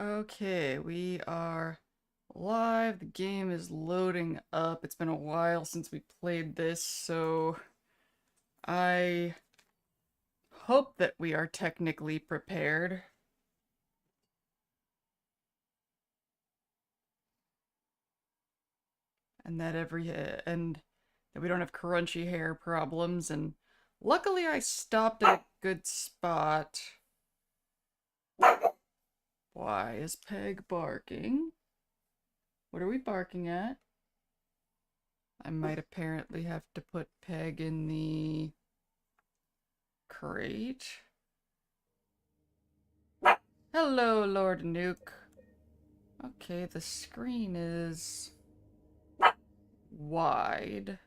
Okay, we are live. The game is loading up. It's been a while since we played this, so I hope that we are technically prepared. And that we don't have crunchy hair problems, and luckily I stopped at a good spot. Why is Peg barking? What are we barking at? I might apparently have to put Peg in the crate. Hello, Lord Nuke. Okay, the screen is wide.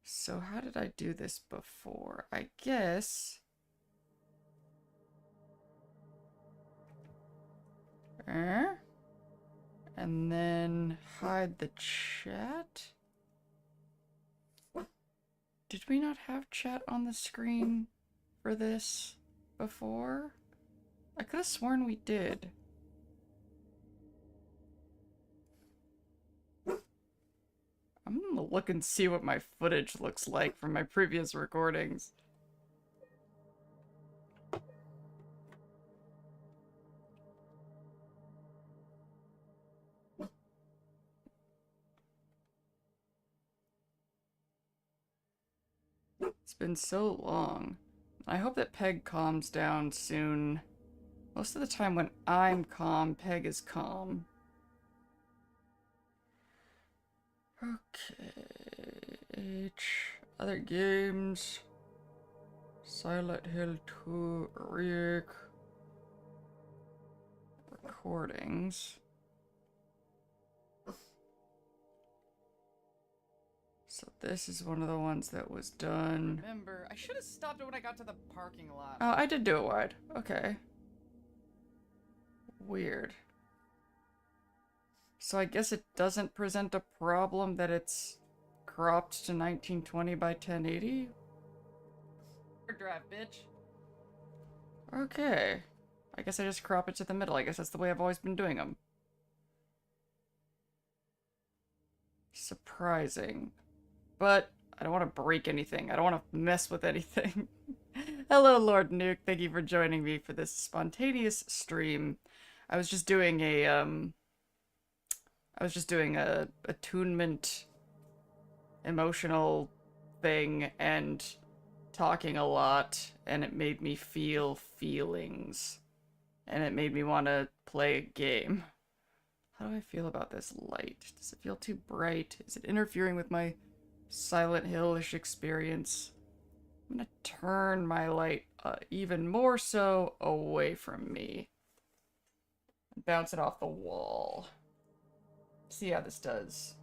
So how did I do this before? I guess... And then hide the chat? Did we not have chat on the screen for this before? I could have sworn we did. I'm gonna look and see what my footage looks like from my previous recordings. It's been so long. I hope that Peg calms down soon. Most of the time when I'm calm, Peg is calm. Okay. Other games. Silent Hill 2 REMAKE. Recordings. So this is one of the ones that was done. Remember, I should have stopped it when I got to the parking lot. Oh, I did do it wide. Okay. Weird. So I guess it doesn't present a problem that it's cropped to 1920 by 1080? Drive, bitch. Okay. I guess I just crop it to the middle. I guess that's the way I've always been doing them. Surprising. But I don't want to break anything. I don't want to mess with anything. Hello, Lord Nuke. Thank you for joining me for this spontaneous stream. I was just doing a attunement emotional thing and talking a lot, and it made me feel feelings. And it made me want to play a game. How do I feel about this light? Does it feel too bright? Is it interfering with my Silent Hill-ish experience? I'm gonna turn my light even more so away from me. And bounce it off the wall. See how this does.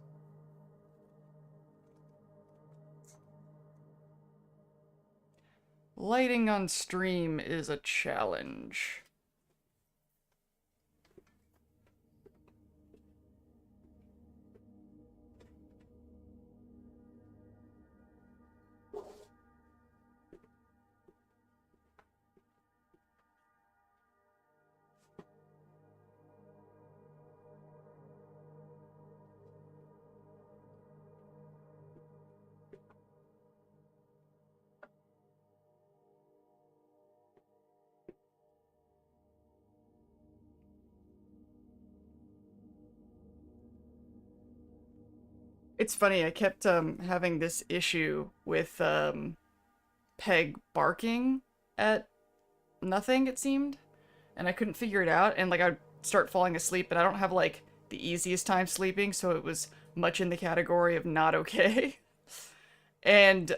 Lighting on stream is a challenge. It's funny, I kept having this issue with Peg barking at nothing, it seemed, and I couldn't figure it out, and like I'd start falling asleep, and I don't have like the easiest time sleeping, so it was much in the category of not okay. And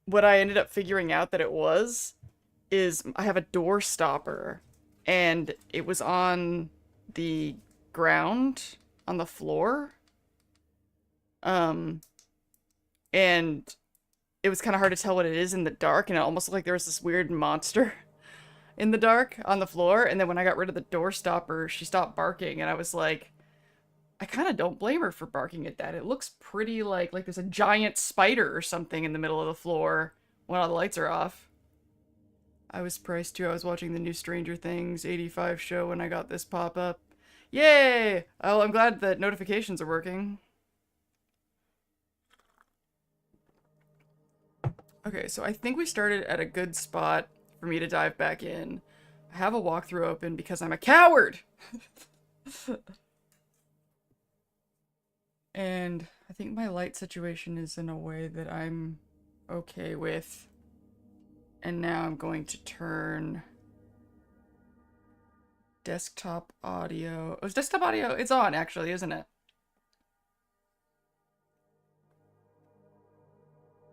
what I ended up figuring out that it was is I have a door stopper, and it was on the ground on the floor. And it was kind of hard to tell what it is in the dark, and it almost looked like there was this weird monster in the dark on the floor. And then when I got rid of the door stopper, she stopped barking, and I was like, I kind of don't blame her for barking at that. It looks pretty like there's a giant spider or something in the middle of the floor when all the lights are off. I was surprised too. I was watching the new Stranger Things 85 show when I got this pop up. Yay! Oh, I'm glad that notifications are working. Okay, so I think we started at a good spot for me to dive back in. I have a walkthrough open because I'm a coward! And I think my light situation is in a way that I'm okay with. And now I'm going to turn desktop audio. Oh, is desktop audio? It's on, actually, isn't it?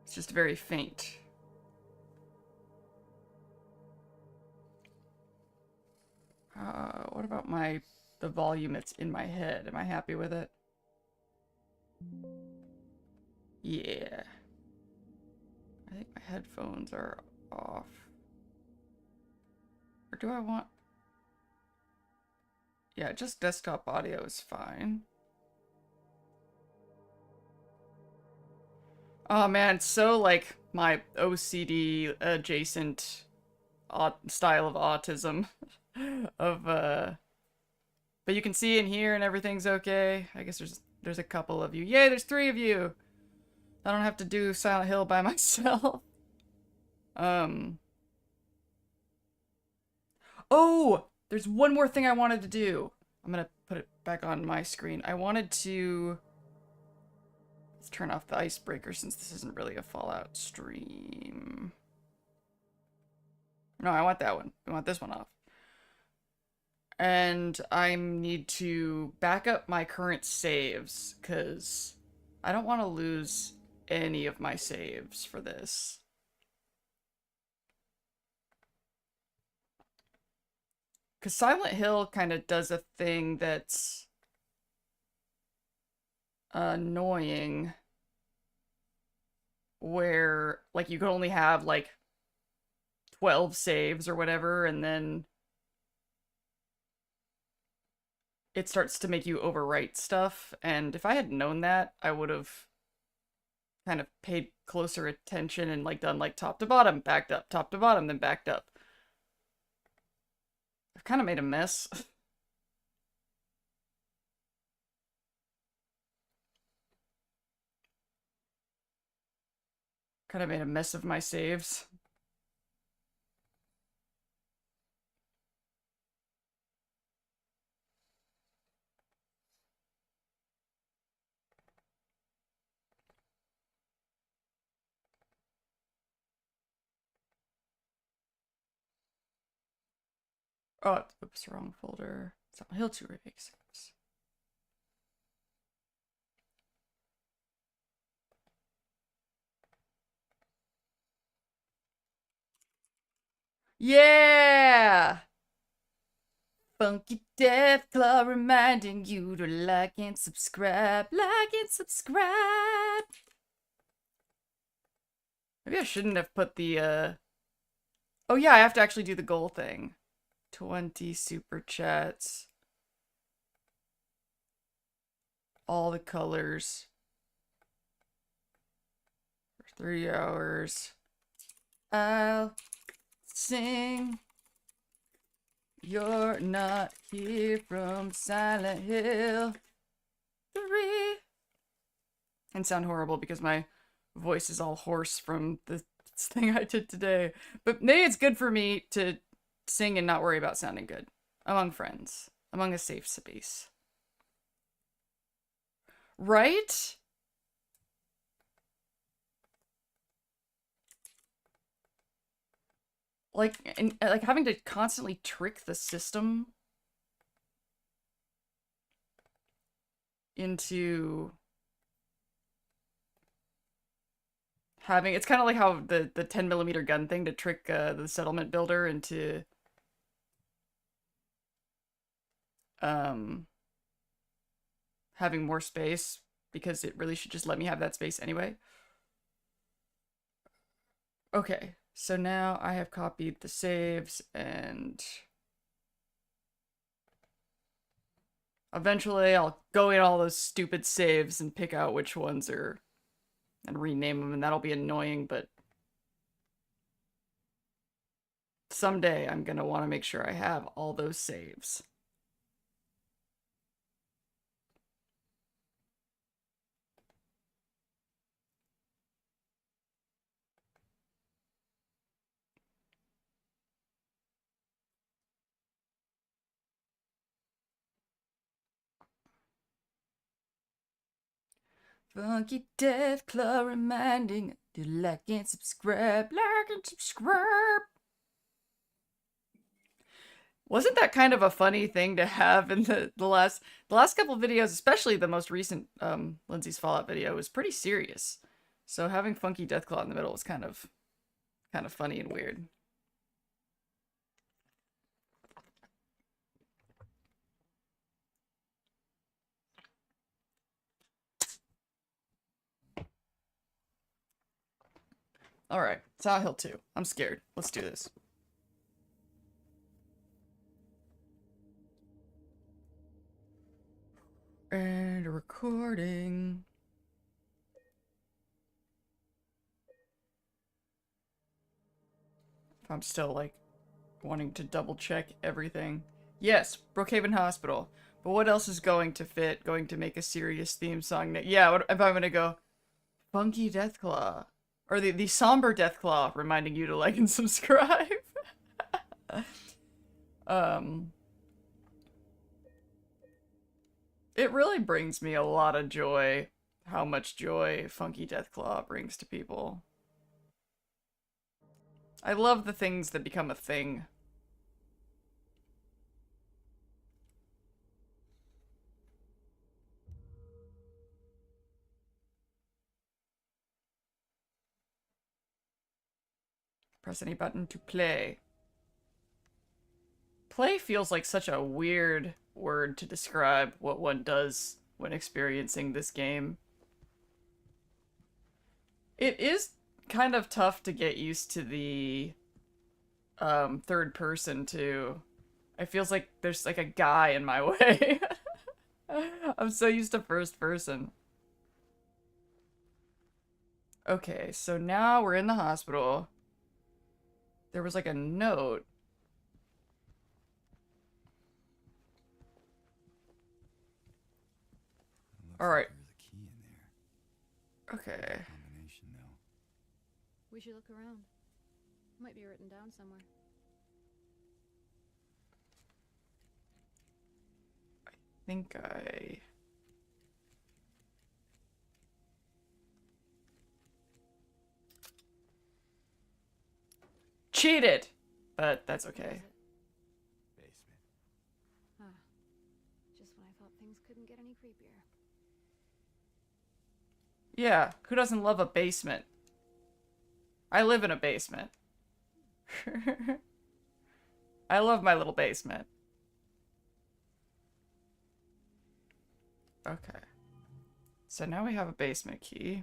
It's just very faint. What about the volume that's in my head? Am I happy with it? Yeah. I think my headphones are off. Or do I want... Yeah, just desktop audio is fine. Oh man, it's so like my OCD adjacent style of autism. But you can see in here and everything's okay. I guess there's a couple of you. Yay, there's 3 of you! I don't have to do Silent Hill by myself. Oh! There's one more thing I wanted to do. I'm gonna put it back on my screen. I wanted to... Let's turn off the icebreaker since this isn't really a Fallout stream. No, I want that one. I want this one off. And I need to back up my current saves, because I don't want to lose any of my saves for this. Because Silent Hill kind of does a thing that's annoying, where, like, you can only have, like, 12 saves or whatever, and then it starts to make you overwrite stuff, and if I had known that, I would have kind of paid closer attention and, like, done, like, top to bottom, backed up, top to bottom, then backed up. I've kind of made a mess. Kind of made a mess of my saves. Oh, oops, wrong folder. Silent Hill 2 remake saves. Yeah! Funky Death Claw reminding you to like and subscribe. Like and subscribe! Maybe I shouldn't have put the, Oh yeah, I have to actually do the goal thing. 20 super chats. All the colors. For 3 hours. I'll sing. You're not here from Silent Hill 3. And sound horrible because my voice is all hoarse from the thing I did today. But maybe it's good for me to sing and not worry about sounding good. Among friends. Among a safe space. Right? Like, and like having to constantly trick the system into having, it's kind of like how the 10mm gun thing to trick the settlement builder into having more space, because it really should just let me have that space anyway. Okay, so now I have copied the saves, and eventually I'll go in all those stupid saves and pick out which ones are, and rename them, and that'll be annoying, but someday I'm gonna want to make sure I have all those saves. Funky Death Claw reminding to like and subscribe. Like and subscribe. Wasn't that kind of a funny thing to have in the last couple videos, especially the most recent Lindsay's Fallout video, was pretty serious. So having Funky Deathclaw in the middle was kind of funny and weird. Alright, Silent Hill 2. I'm scared. Let's do this. And recording. If I'm still, like, wanting to double check everything. Yes, Brookhaven Hospital. But what else is going to make a serious theme song? Yeah, what if I'm gonna go Funky Deathclaw? Or the somber Deathclaw reminding you to like and subscribe. It really brings me a lot of joy how much joy Funky Deathclaw brings to people. I love the things that become a thing. Press any button to play. Play feels like such a weird word to describe what one does when experiencing this game. It is kind of tough to get used to the third person too. It feels like there's like a guy in my way. I'm so used to first person. Okay, so now we're in the hospital. There was like a note. All right. There's a key in there. Okay. Combination though. We should look around. Might be written down somewhere. I think I... cheated! But that's okay. Basement. Ah. Just when I thought things couldn't get any creepier. Yeah, who doesn't love a basement? I live in a basement. I love my little basement. Okay. So now we have a basement key.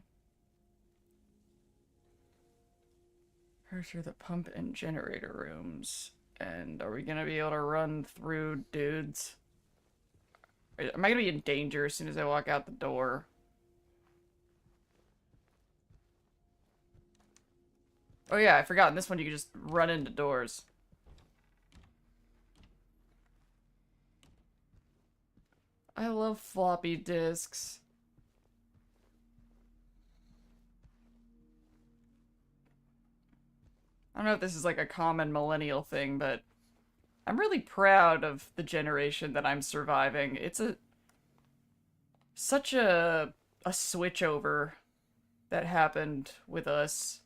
Here's through the pump and generator rooms. And are we gonna be able to run through dudes? Am I gonna be in danger as soon as I walk out the door? Oh yeah, I forgot. In this one you can just run into doors. I love floppy disks. I don't know if this is like a common millennial thing, but I'm really proud of the generation that I'm surviving. It's such a switch over that happened with us.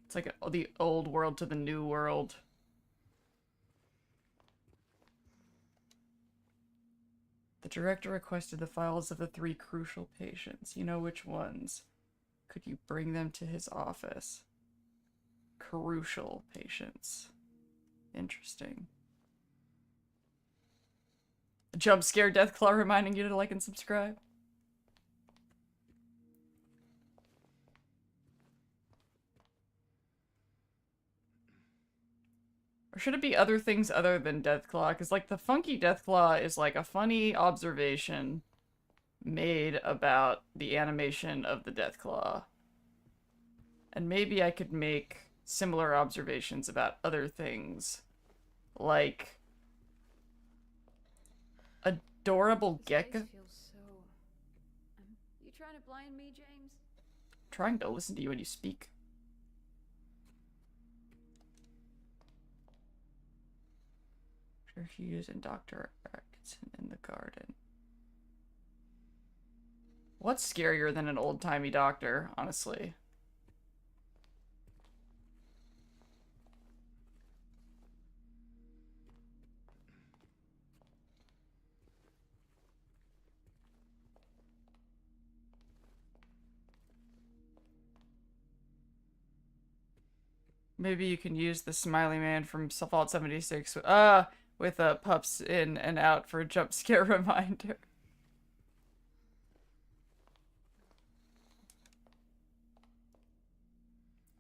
It's like the old world to the new world. The director requested the files of the 3 crucial patients. You know which ones. Could you bring them to his office? Crucial patients. Interesting. Jump scare Deathclaw reminding you to like and subscribe. Or should it be other things other than Deathclaw? Because, like, the Funky Deathclaw is, like, a funny observation made about the animation of the Deathclaw. And maybe I could make similar observations about other things. Like adorable This gecko. place feels so... You trying to blind me, James? Trying to listen to you when you speak. Sure, Hughes and Dr. Atkinson in the garden. What's scarier than an old-timey doctor, honestly? Maybe you can use the smiley man from Fallout 76 with pups in and out for a jump scare reminder.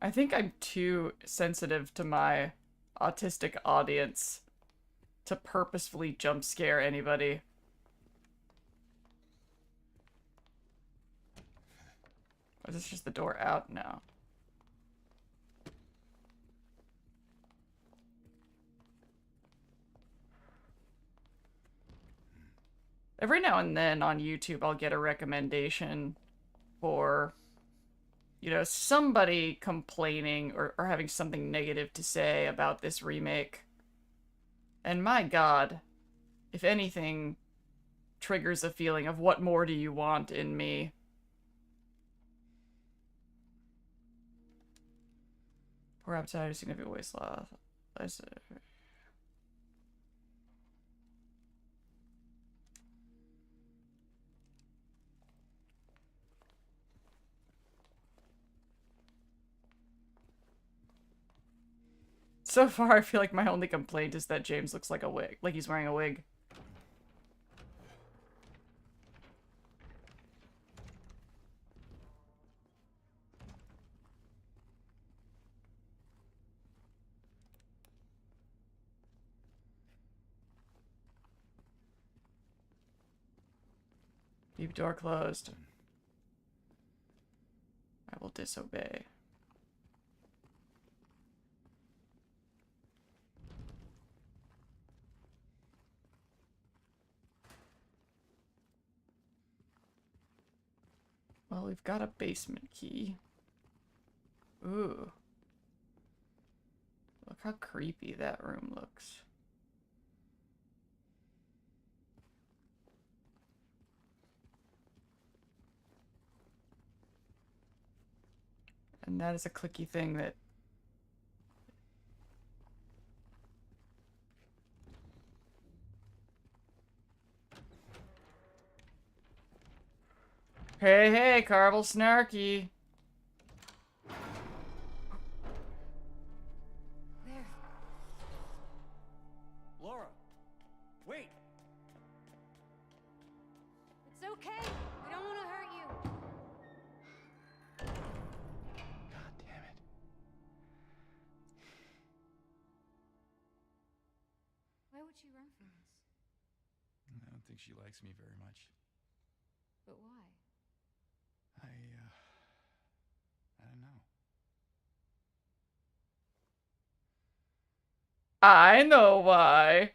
I think I'm too sensitive to my autistic audience to purposefully jump scare anybody. Or is this just the door out now? Every now and then on YouTube, I'll get a recommendation for, you know, somebody complaining or having something negative to say about this remake. And my God, if anything triggers a feeling of what more do you want in me? Poor appetite, significant waist loss. So far, I feel like my only complaint is that James looks like a wig. Like he's wearing a wig. Keep door closed. I will disobey. Well, we've got a basement key. Ooh. Look how creepy that room looks. And that is a clicky thing that... Hey, hey, Carvel Snarky. There. Laura, wait! It's okay. We don't want to hurt you. God damn it. Why would she run from us? I don't think she likes me very much. But why? I don't know. I know why.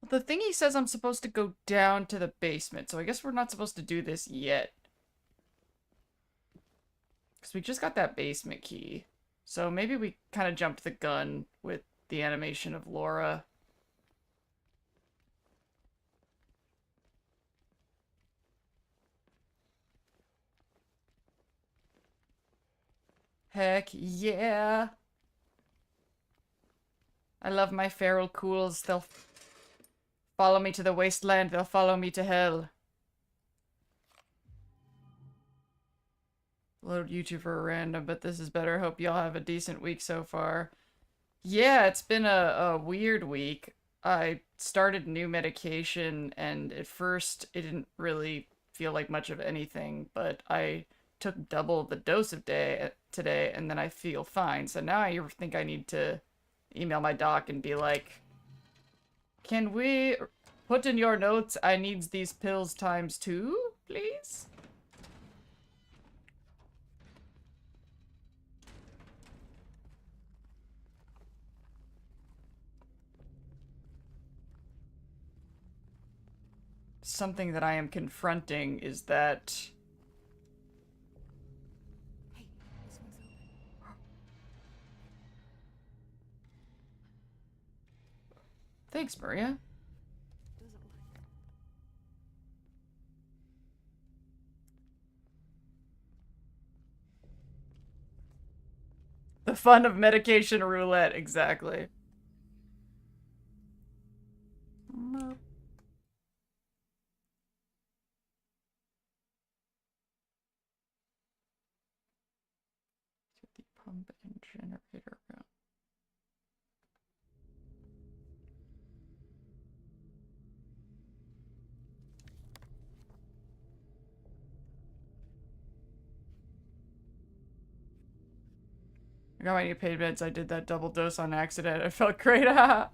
The thingy says I'm supposed to go down to the basement, so I guess we're not supposed to do this yet. Because we just got that basement key. So maybe we kind of jumped the gun with the animation of Laura. Heck yeah! I love my feral cools. They'll follow me to the wasteland. They'll follow me to hell. Load YouTube for a random, but this is better. Hope y'all have a decent week so far. Yeah, it's been a weird week. I started new medication, and at first it didn't really feel like much of anything, but I took double the dose of today, and then I feel fine. So now I think I need to email my doc and be like, can we put in your notes I needs these pills times 2, please? Something that I am confronting is that Hey, this one's open. thanks, Maria. Doesn't work. The fun of medication roulette, exactly. The pump and generator room. I got my new pain meds. I did that double dose on accident. I felt great. And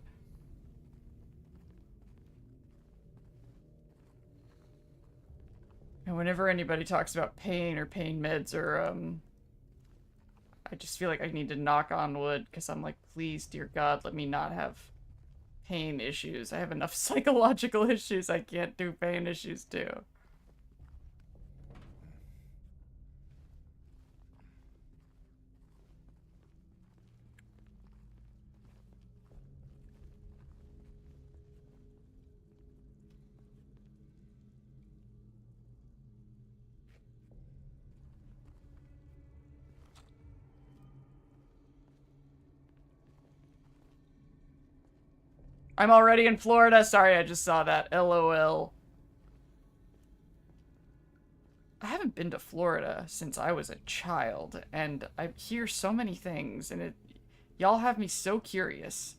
whenever anybody talks about pain or pain meds or I just feel like I need to knock on wood because I'm like, please, dear God, let me not have pain issues. I have enough psychological issues. I can't do pain issues too. I'm already in Florida. Sorry, I just saw that. LOL. I haven't been to Florida since I was a child, and I hear so many things, and y'all have me so curious.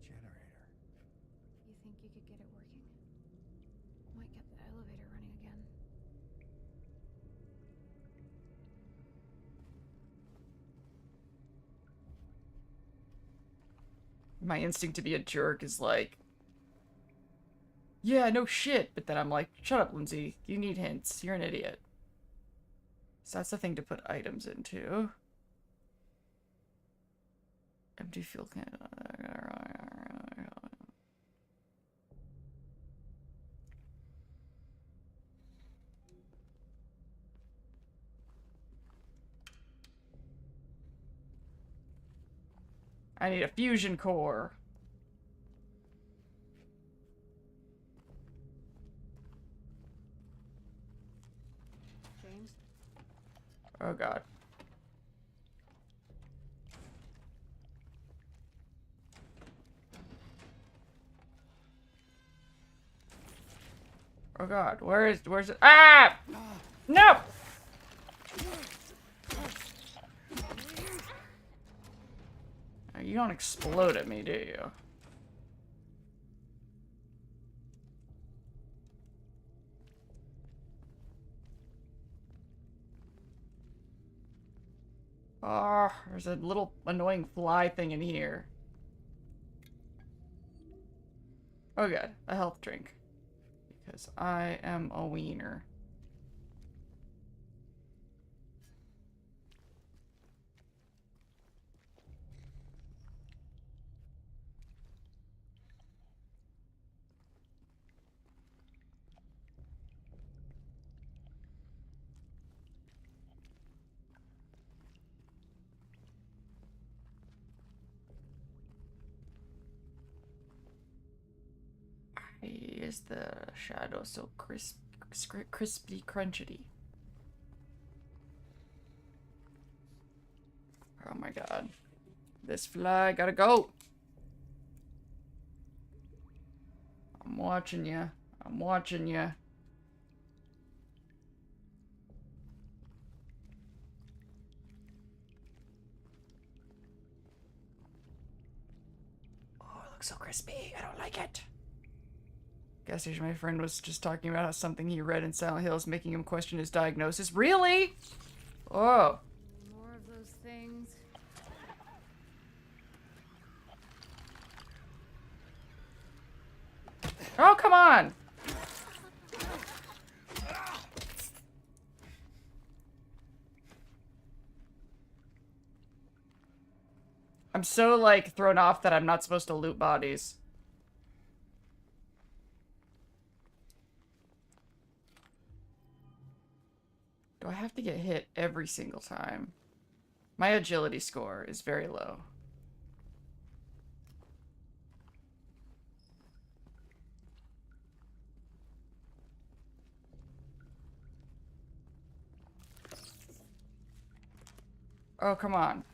Generator. You think you could get it working? Might get the elevator running again. My instinct to be a jerk is like, yeah, no shit, but then I'm like, shut up, Lindsay. You need hints. You're an idiot. So that's the thing to put items into. Empty fuel can. I need a fusion core. James? Oh god. Oh god, where's it? Ah! No! You don't explode at me, do you? Oh, there's a little annoying fly thing in here. Oh good, a health drink. Because I am a wiener. Is the shadow so crispy crunchity? Oh my god. This fly gotta go. I'm watching you. I'm watching you. looks so crispy. I don't like it. Gas station, my friend was just talking about how something he read in Silent Hill is making him question his diagnosis. Really? Oh. More of those things. Oh, come on! I'm so, like, thrown off that I'm not supposed to loot bodies. Do I have to get hit every single time? My agility score is very low. Oh, come on.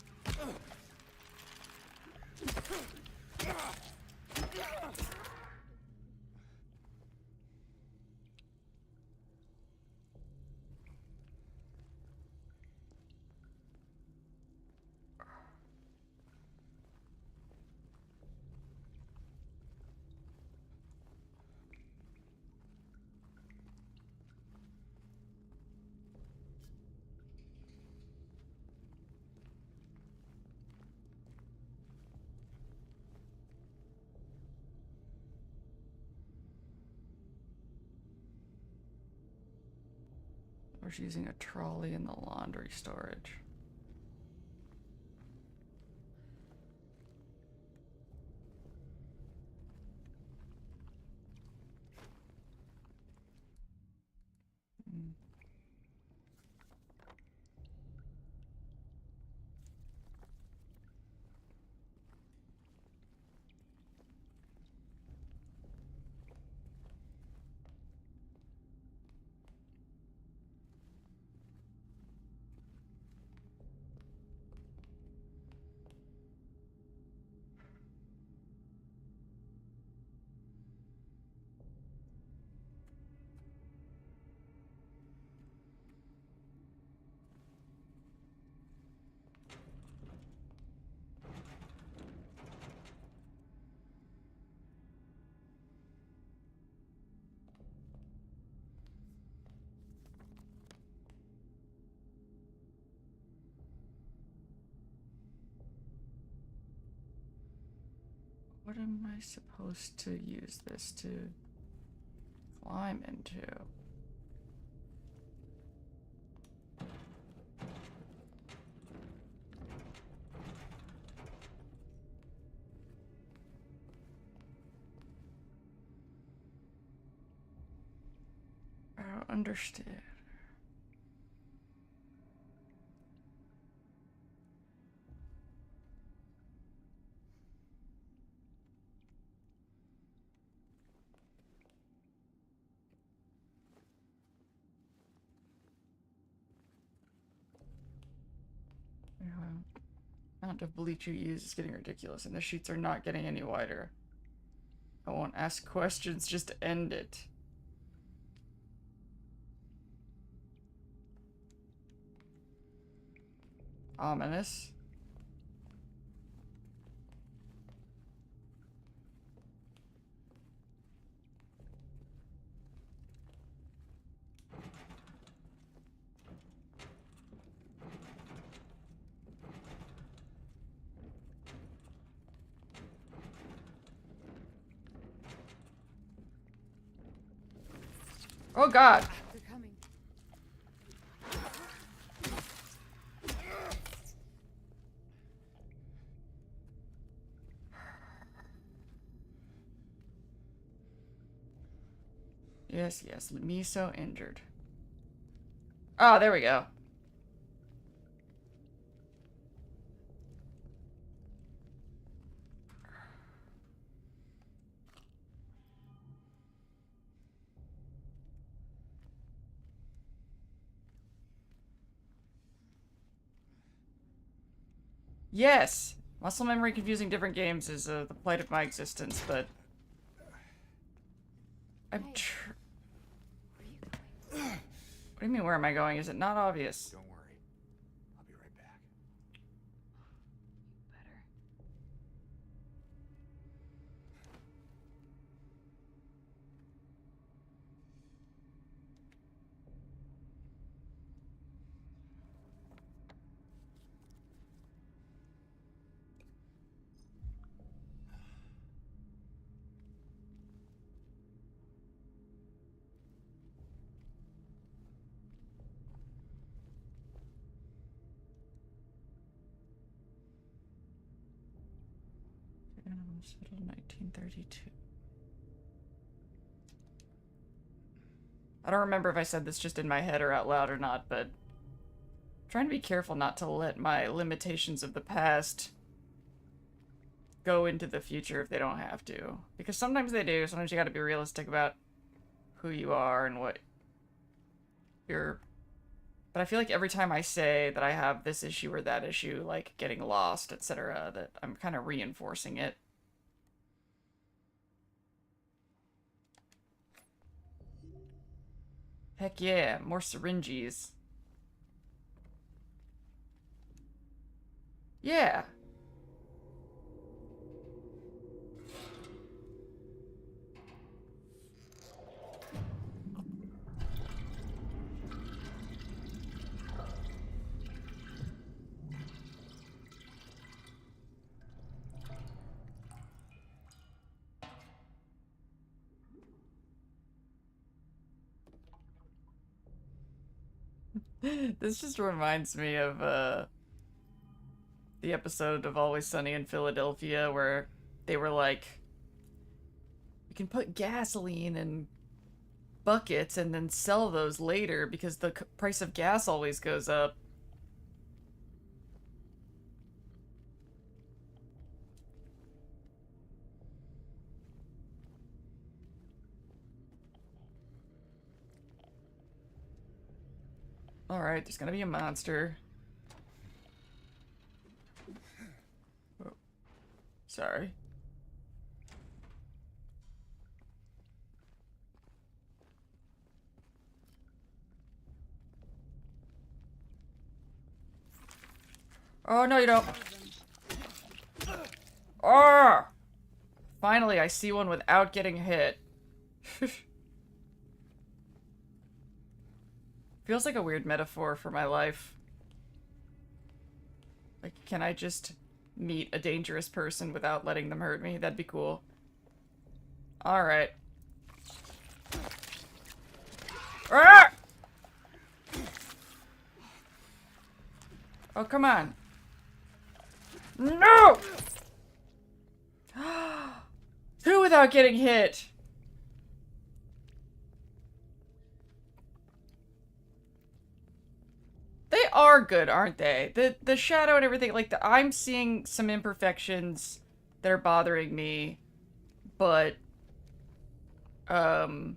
Or she's using a trolley in the laundry storage. What am I supposed to use this to climb into? I don't understand. The amount of bleach you use is getting ridiculous, and the sheets are not getting any wider. I won't ask questions, just end it. Ominous. Oh god! They're coming. Yes, yes, me so injured. Oh, there we go. Yes! Muscle memory confusing different games is the plight of my existence, but... I'm Hey. Where are you going? What do you mean, where am I going? Is it not obvious? Don't worry. I'll be right back. Better. Hospital 1932. I don't remember if I said this just in my head or out loud or not, but I'm trying to be careful not to let my limitations of the past go into the future if they don't have to. Because sometimes they do. Sometimes you gotta be realistic about who you are and what you're... But I feel like every time I say that I have this issue or that issue, like getting lost, etc., that I'm kind of reinforcing it. Heck yeah, more syringes. Yeah. This just reminds me of the episode of Always Sunny in Philadelphia where they were like, you can put gasoline in buckets and then sell those later because the price of gas always goes up. Alright, there's gonna be a monster. Oh. Sorry. Oh, no, you don't. Oh! Finally, I see one without getting hit. Feels like a weird metaphor for my life. Like, can I just meet a dangerous person without letting them hurt me? That'd be cool. Alright. Ah! Oh, come on. No! Two without getting hit. They are good, aren't they? The shadow and everything, like, I'm seeing some imperfections that are bothering me, but that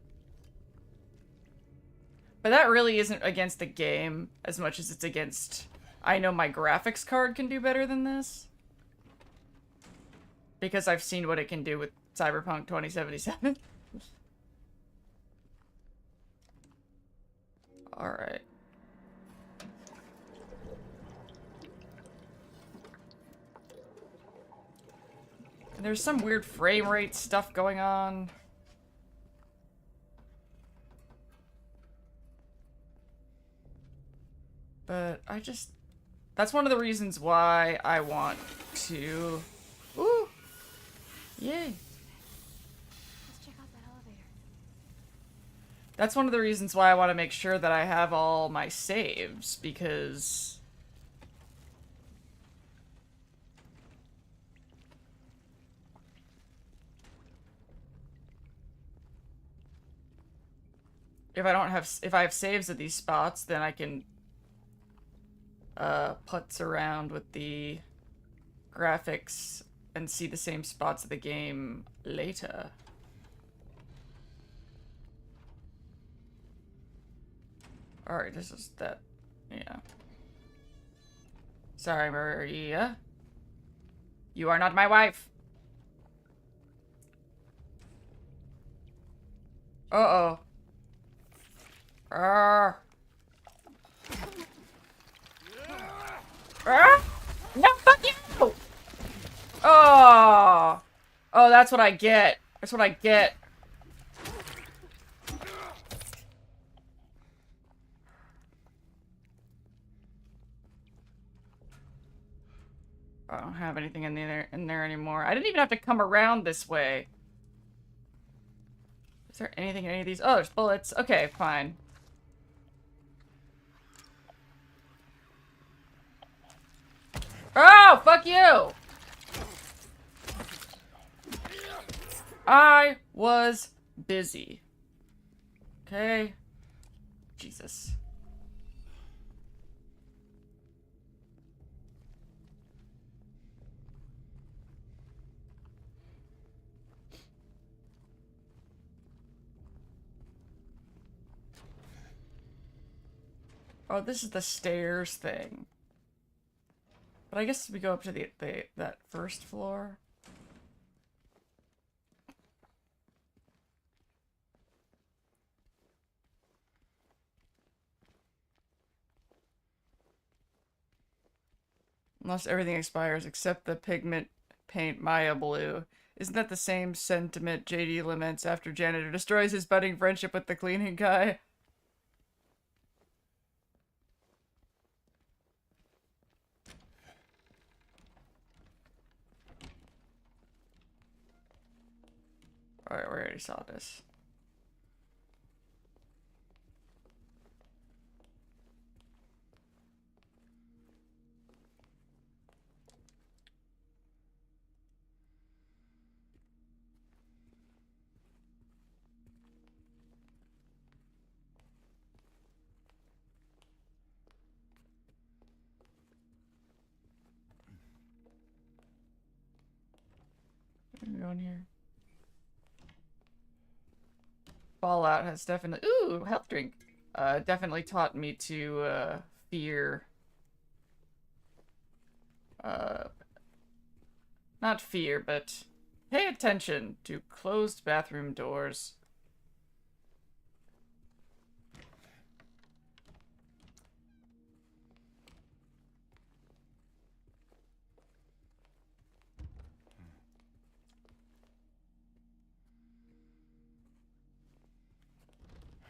really isn't against the game as much as it's against... I know my graphics card can do better than this. Because I've seen what it can do with Cyberpunk 2077. Alright. And there's some weird frame rate stuff going on. But I just... That's one of the reasons why I want to... Ooh! Yay! Let's check out that elevator. That's one of the reasons why I want to make sure that I have all my saves, because... if I have saves at these spots, then I can putz around with the graphics and see the same spots of the game later. Alright, this is that. Yeah. Sorry, Maria. You are not my wife. Uh-oh. No, fuck you! Oh! Oh, that's what I get. That's what I get. I don't have anything in there anymore. I didn't even have to come around this way. Is there anything in any of these? Oh, there's bullets. Okay, fine. Oh, fuck you! I was busy. Okay? Jesus. Oh, this is the stairs thing. But I guess we go up to that first floor. Unless everything expires except the pigment paint Maya blue. Isn't that the same sentiment JD laments after janitor destroys his budding friendship with the cleaning guy? Alright, we already saw this. What are we going here? Fallout has definitely... Ooh, health drink. Definitely taught me to, fear... Not fear, but pay attention to closed bathroom doors.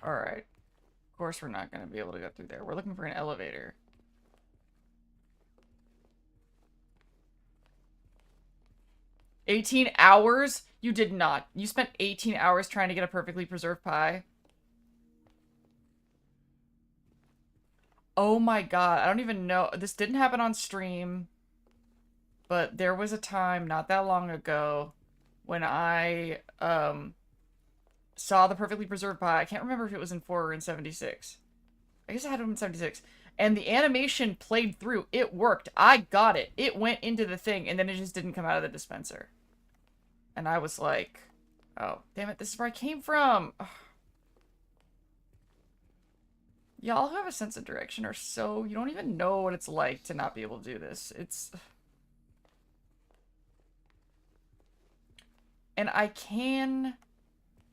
Alright. Of course we're not going to be able to go through there. We're looking for an elevator. $18? You did not. You spent 18 hours trying to get a perfectly preserved pie? Oh my god, I don't even know. This didn't happen on stream, but there was a time not that long ago when I, saw the perfectly preserved pie. I can't remember if it was in 4 or in 76. I guess I had it in 76. And the animation played through. It worked. I got it. It went into the thing, and then it just didn't come out of the dispenser. And I was like, oh, damn it, this is where I came from. Y'all who have a sense of direction are so... You don't even know what it's like to not be able to do this. It's... And I can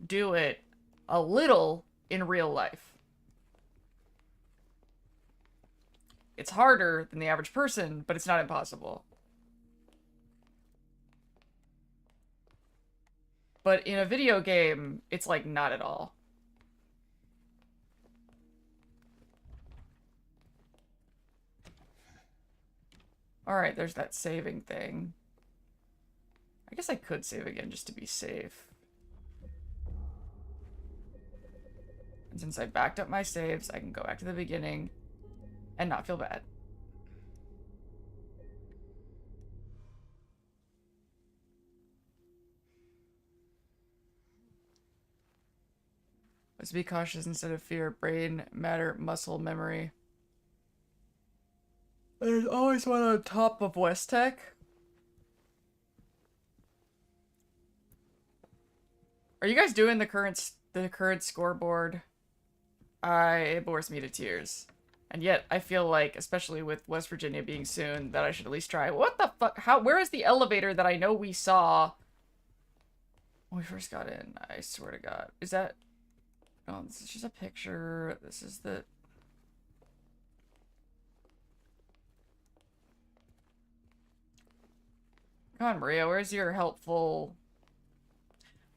do it a little in real life. It's harder than the average person, but it's not impossible. But in a video game, it's like not at all. Alright, there's that saving thing. I guess I could save again just to be safe. And since I backed up my saves, I can go back to the beginning and not feel bad. Let's be cautious instead of fear. Brain, matter, muscle, memory. There's always one on top of West Tech. Are you guys doing the current scoreboard? It bores me to tears. And yet, I feel like, especially with West Virginia being soon, that I should at least try. What the fuck? Where is the elevator that I know we saw when we first got in? I swear to God. Is that... Oh, this is just a picture. This is the... Come on, Maria, where's your helpful...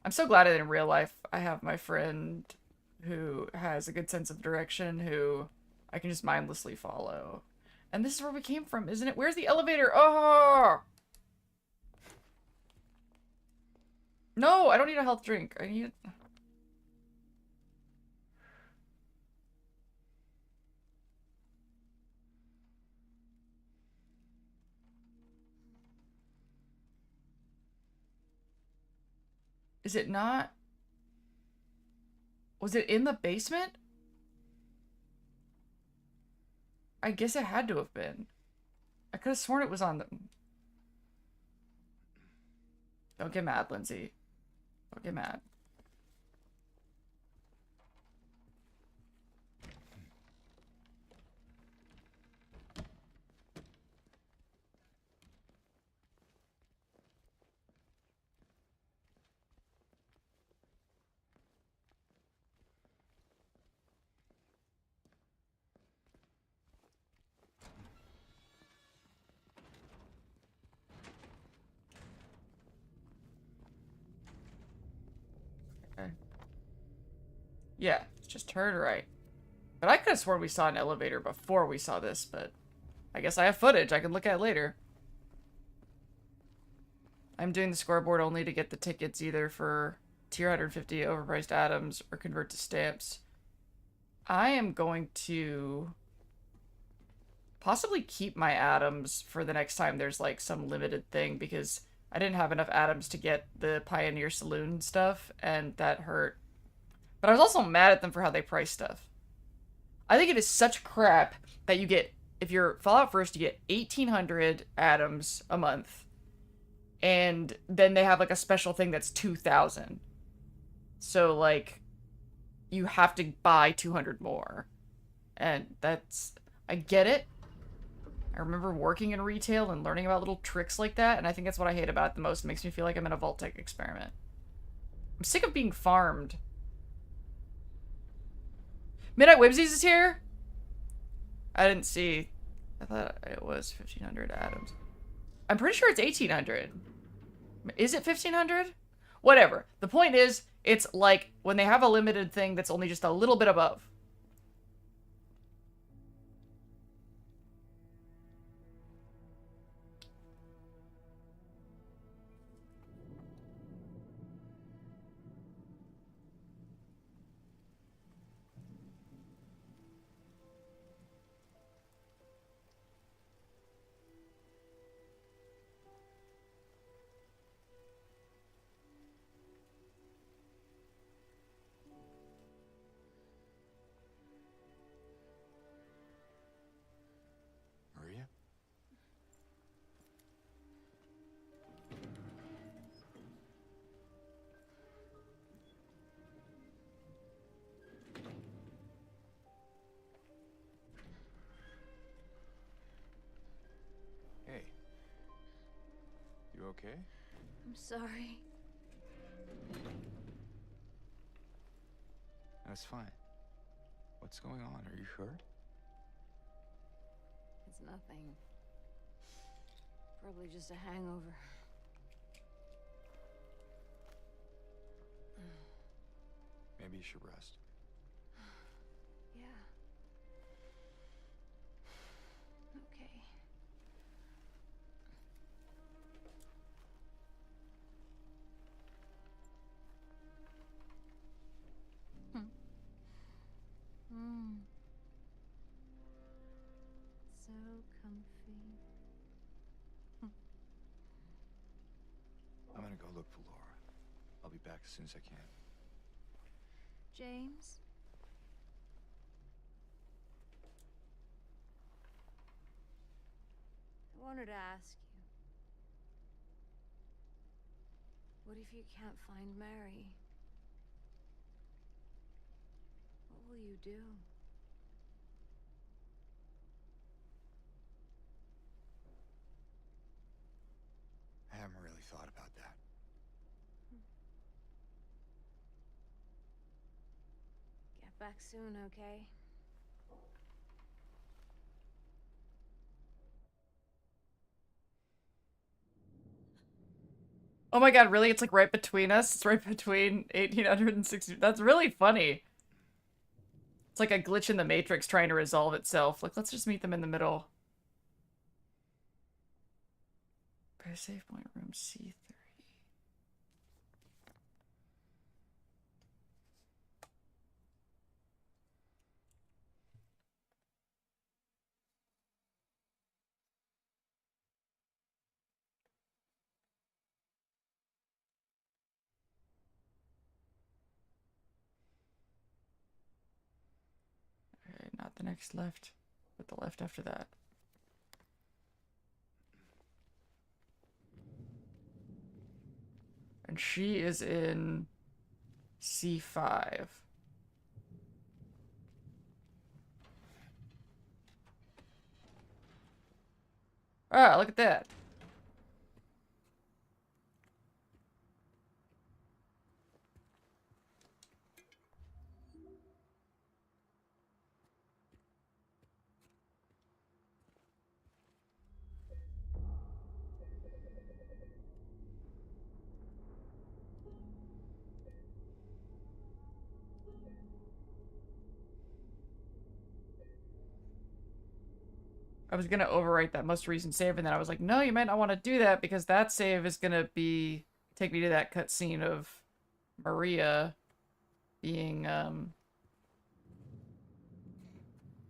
I'm so glad that in real life I have my friend who has a good sense of direction, who I can just mindlessly follow. And this is where we came from, isn't it? Where's the elevator? Oh! No, I don't need a health drink. I need... Is it not? Was it in the basement? I guess it had to have been. I could have sworn it was on the... Don't get mad, Lindsay. Don't get mad. Okay. Yeah, just turn right. But I could have sworn we saw an elevator before we saw this, but I guess I have footage I can look at later. I'm doing the scoreboard only to get the tickets either for tier 150 overpriced atoms or convert to stamps. I am going to possibly keep my atoms for the next time there's like some limited thing because I didn't have enough atoms to get the Pioneer Saloon stuff and that hurt. But I was also mad at them for how they price stuff. I think it is such crap that you get, if you're Fallout First, you get 1,800 atoms a month. And then they have like a special thing that's 2,000. So like, you have to buy 200 more. And that's, I get it. I remember working in retail and learning about little tricks like that, and I think that's what I hate about it the most. It makes me feel like I'm in a Vault-Tec experiment. I'm sick of being farmed. Midnight Whimsies is here? I didn't see. I thought it was 1,500 atoms. I'm pretty sure it's 1,800. Is it 1,500? Whatever. The point is, it's like when they have a limited thing that's only just a little bit above. Maria? Hey. You okay? I'm sorry. That's fine. What's going on? Are you hurt? It's nothing. Probably just a hangover. Maybe you should rest. Yeah. Okay. Hmm. So comfy. I'm gonna go look for Laura. I'll be back as soon as I can. James? I wanted to ask you. What if you can't find Mary? What will you do? I haven't really thought about that. Get back soon, okay? Oh my god, really? It's like right between us? It's right between 1,800 and 60. That's really funny. It's like a glitch in the Matrix trying to resolve itself. Like, let's just meet them in the middle. Save point room C3. Not the next left, but the left after that. And she is in C5. Ah, look at that. I was gonna overwrite that most recent save, and then I was like, no, you might not want to do that because that save is gonna take me to that cutscene of Maria being,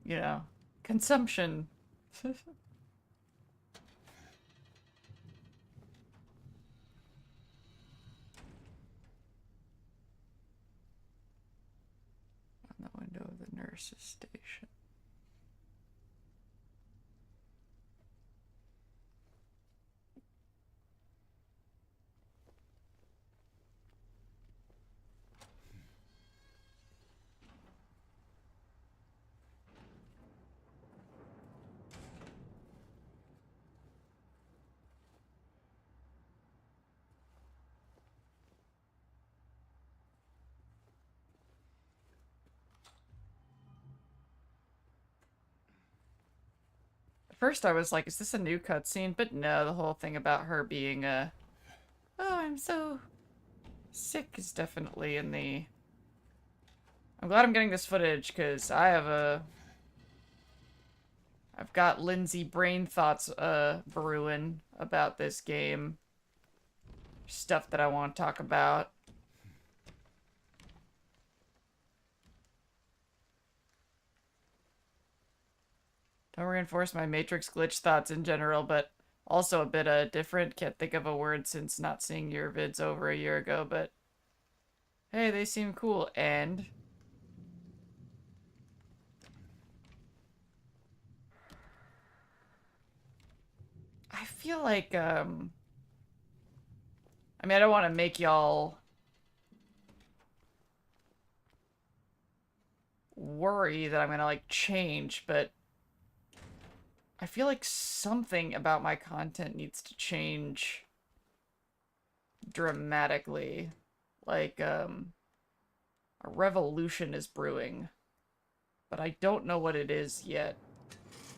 you know, consumption. On the window of the nurse's station. First I was like, is this a new cutscene? But no, the whole thing about her being oh, I'm so sick is definitely in the... I'm glad I'm getting this footage, because I've got Lindsay brain thoughts, brewing about this game. Stuff that I want to talk about. Don't reinforce my Matrix glitch thoughts in general, but also a bit different. Can't think of a word since not seeing your vids over a year ago, but hey, they seem cool. And I feel like I mean, I don't want to make y'all worry that I'm gonna like change, but I feel like something about my content needs to change dramatically. Like, a revolution is brewing. But I don't know what it is yet.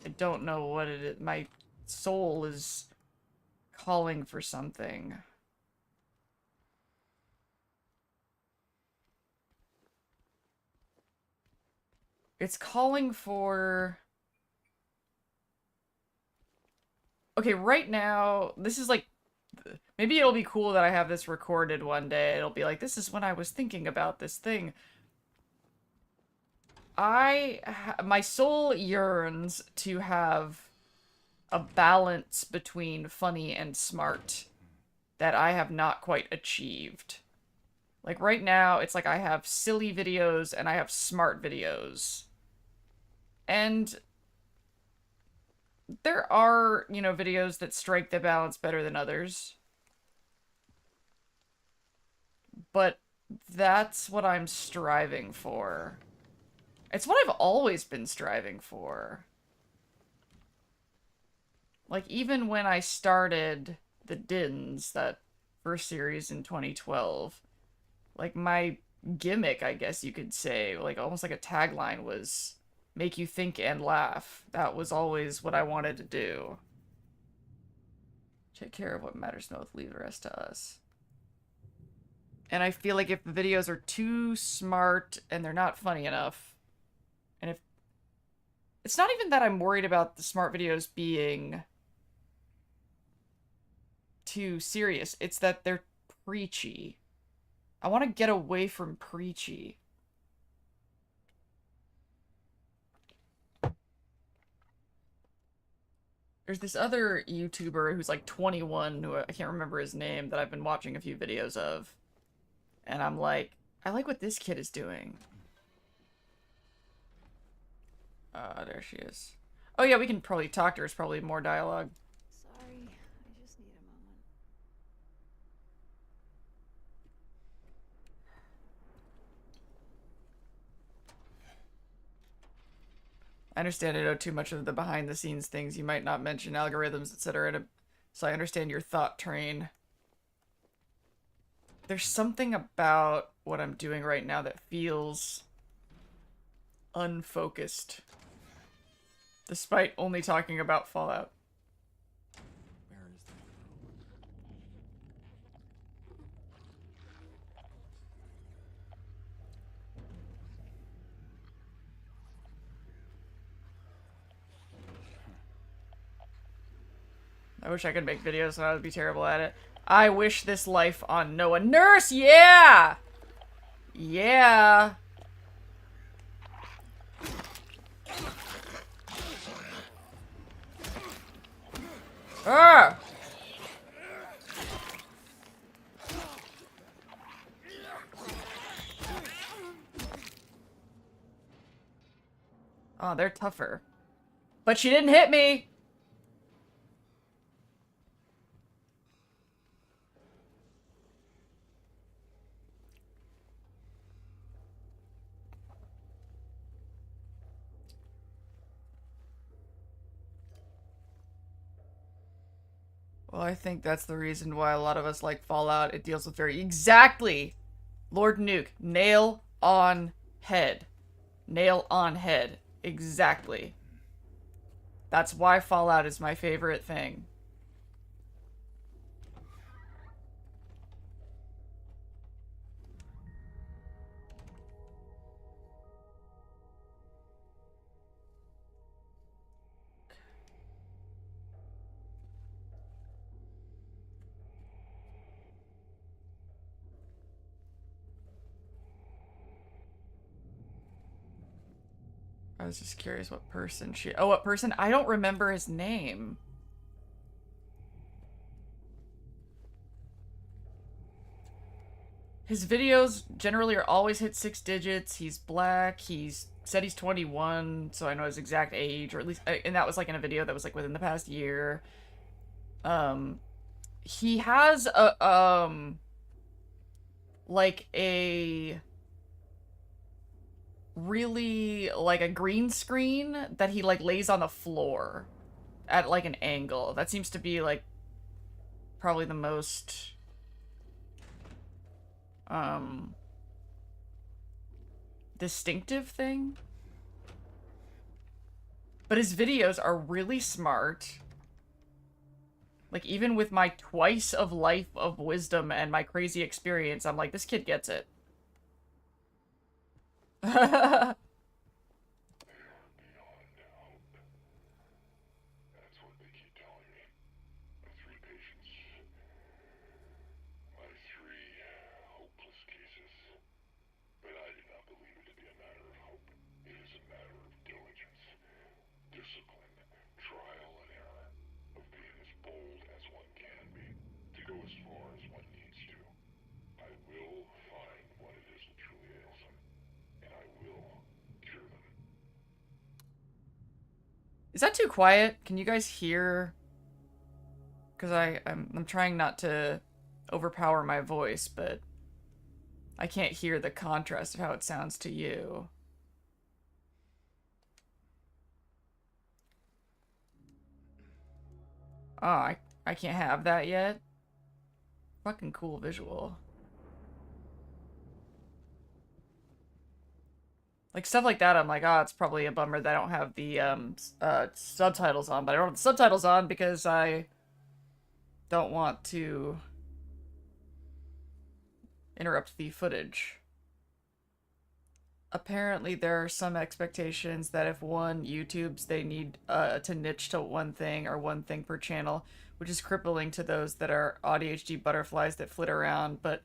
I don't know what it is. My soul is calling for something. It's calling for... Okay, right now, this is like... Maybe it'll be cool that I have this recorded one day. It'll be like, this is when I was thinking about this thing. My soul yearns to have a balance between funny and smart that I have not quite achieved. Like right now, it's like I have silly videos and I have smart videos. And there are, you know, videos that strike the balance better than others. But that's what I'm striving for. It's what I've always been striving for. Like, even when I started the Dins, that first series in 2012, like, my gimmick, I guess you could say, like, almost like a tagline was, make you think and laugh. That was always what I wanted to do. Take care of what matters most, leave the rest to us. And I feel like if the videos are too smart and they're not funny enough, and if... It's not even that I'm worried about the smart videos being too serious. It's that they're preachy. I want to get away from preachy. There's this other YouTuber who's like 21, who I can't remember his name, that I've been watching a few videos of. And I'm like, I like what this kid is doing. There she is. Oh yeah, we can probably talk to her. It's probably more dialogue. Sorry, I just need a moment. I understand I know too much of the behind the scenes things. You might not mention algorithms, etc. So I understand your thought train. There's something about what I'm doing right now that feels unfocused. Despite only talking about Fallout. Where is that I wish I could make videos and I would be terrible at it. I wish this life on Noah. Nurse, yeah! Yeah. Ah! Oh, they're tougher. But she didn't hit me! Well, I think that's the reason why a lot of us like Fallout. It deals with very... Exactly! Lord Nuke. Nail on head. Nail on head. Exactly. That's why Fallout is my favorite thing. I was just curious what person she... Oh, what person? I don't remember his name. His videos generally are always hit 6 digits. He's black. He's said he's 21, so I know his exact age, or at least... And that was like in a video that was like within the past year. He has a, like a... really like a green screen that he like lays on the floor at like an angle. That seems to be like probably the most distinctive thing. But his videos are really smart. Like even with my twice of life of wisdom and my crazy experience, I'm like, this kid gets it. That's what they keep telling me. My 3 patients. My 3 hopeless cases. But I do not believe it to be a matter of hope. It is a matter of diligence, discipline, trial and error, of being as bold as one can be, to go as far as one needs to. I will find what it is that truly ails them, and I will cure them. Is that too quiet? Can you guys hear? Because I'm trying not to overpower my voice, but I can't hear the contrast of how it sounds to you. Oh, I can't have that yet? Fucking cool visual. Like, stuff like that, I'm like, oh, it's probably a bummer that I don't have the, subtitles on. But I don't have the subtitles on because I don't want to interrupt the footage. Apparently, there are some expectations that if one YouTubes, they need to niche to one thing or one thing per channel, which is crippling to those that are ADHD butterflies that flit around, but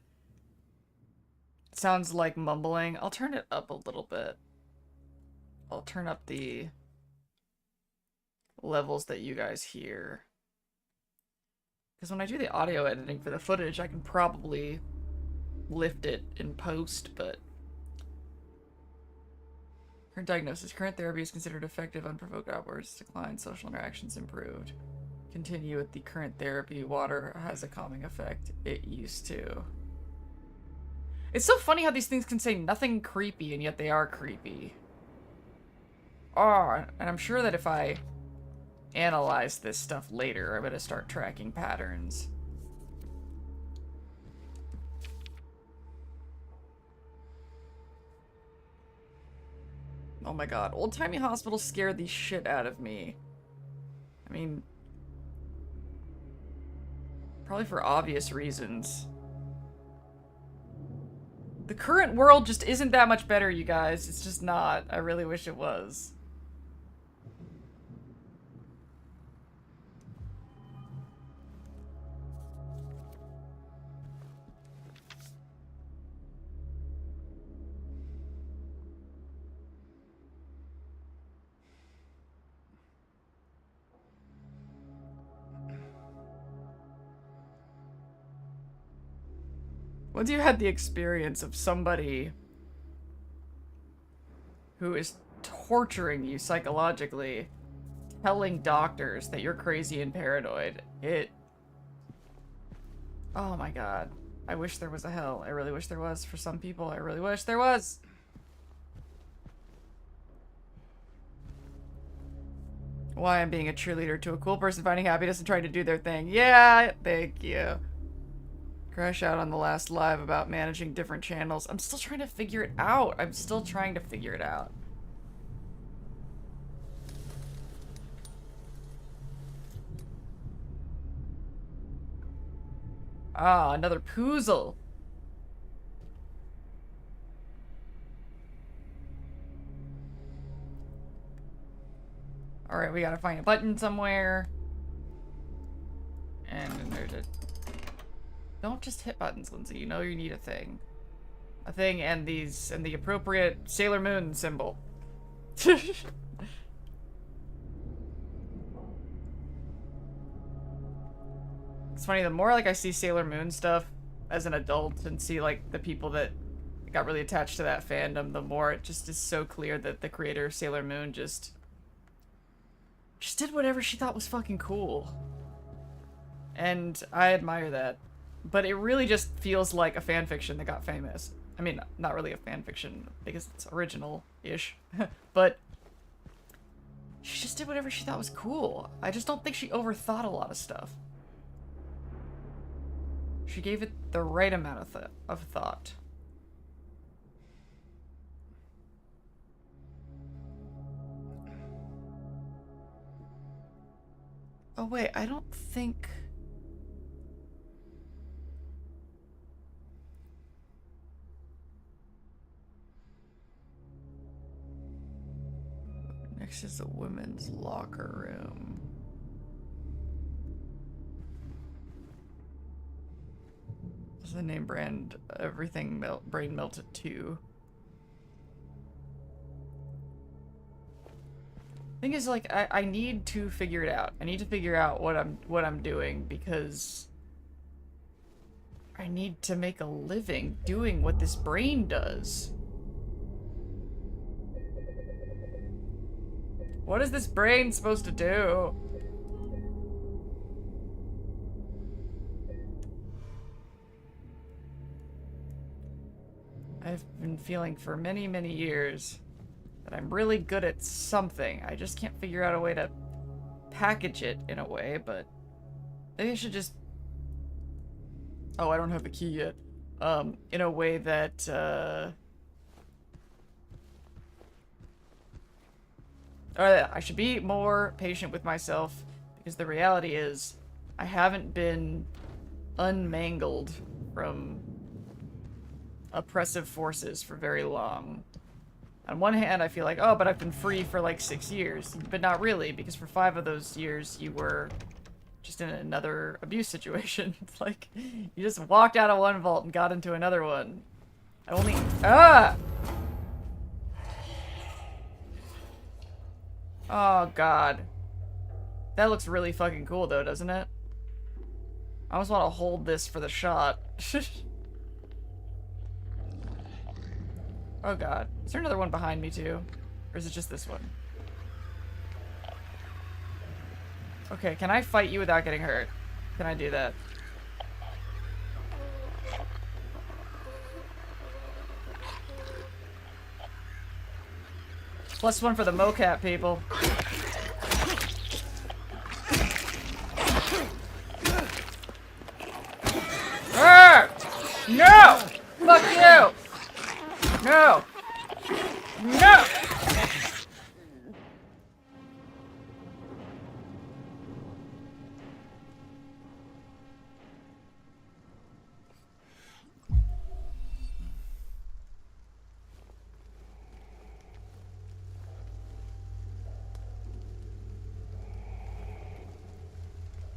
it sounds like mumbling. I'll turn it up a little bit. I'll turn up the levels that you guys hear. Because when I do the audio editing for the footage, I can probably lift it in post, but Current diagnosis. Current therapy is considered effective. Unprovoked outbursts decline. Social interactions improved. Continue with the current therapy. Water has a calming effect. It used to. It's so funny how these things can say nothing creepy and yet they are creepy. Oh, and I'm sure that if I analyze this stuff later, I'm gonna start tracking patterns. Oh my god, old-timey hospitals scared the shit out of me. I mean, probably for obvious reasons. The current world just isn't that much better, you guys. It's just not. I really wish it was. Once you had the experience of somebody who is torturing you psychologically, telling doctors that you're crazy and paranoid, oh my god. I wish there was a hell. I really wish there was for some people. I really wish there was. Why I'm being a cheerleader to a cool person finding happiness and trying to do their thing. Yeah, thank you. Crash out on the last live about managing different channels. I'm still trying to figure it out. I'm still trying to figure it out. Ah, another poozle. Alright, we gotta find a button somewhere. And then there's a... Don't just hit buttons, Lindsay. You know you need a thing. A thing and these, and the appropriate Sailor Moon symbol. It's funny, the more like I see Sailor Moon stuff as an adult and see like the people that got really attached to that fandom, the more it just is so clear that the creator of Sailor Moon just did whatever she thought was fucking cool. And I admire that. But it really just feels like a fanfiction that got famous. I mean, not really a fanfiction because it's original-ish, but she just did whatever she thought was cool. I just don't think she overthought a lot of stuff. She gave it the right amount of thought. Oh wait, I don't think... Next is the women's locker room. What's the name brand? Everything brain melted 2. Thing is, like, I need to figure it out. I need to figure out what I'm doing because I need to make a living doing what this brain does. What is this brain supposed to do? I've been feeling for many, many years that I'm really good at something. I just can't figure out a way to package it in a way, but maybe I should just... Oh, I don't have the key yet. In a way that, I should be more patient with myself, because the reality is I haven't been unmangled from oppressive forces for very long. On one hand, I feel like, oh, but I've been free for like 6 years. But not really, because for 5 of those years, you were just in another abuse situation. It's like, you just walked out of one vault and got into another one. I only... Ah! Oh, God. That looks really fucking cool, though, doesn't it? I almost want to hold this for the shot. Oh, God. Is there another one behind me, too? Or is it just this one? Okay, can I fight you without getting hurt? Can I do that? +1 for the mocap, people. Ah! No! Fuck you! No! No!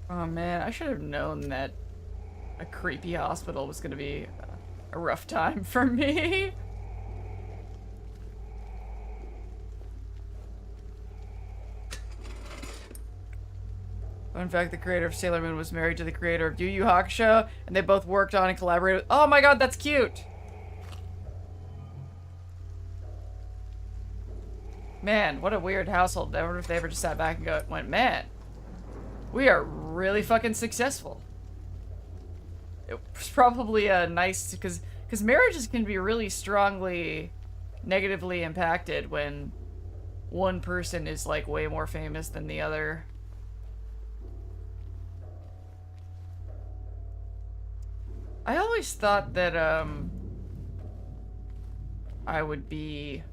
Oh man, I should have known that a creepy hospital was gonna be a rough time for me. In fact, the creator of Sailor Moon was married to the creator of Yu Yu Hakusho, and they both worked on and collaborated. Oh my god, that's cute! Man, what a weird household. I wonder if they ever just sat back and went, man, we are really fucking successful. It was probably a nice, because marriages can be really strongly negatively impacted when one person is like way more famous than the other. I always thought that I would be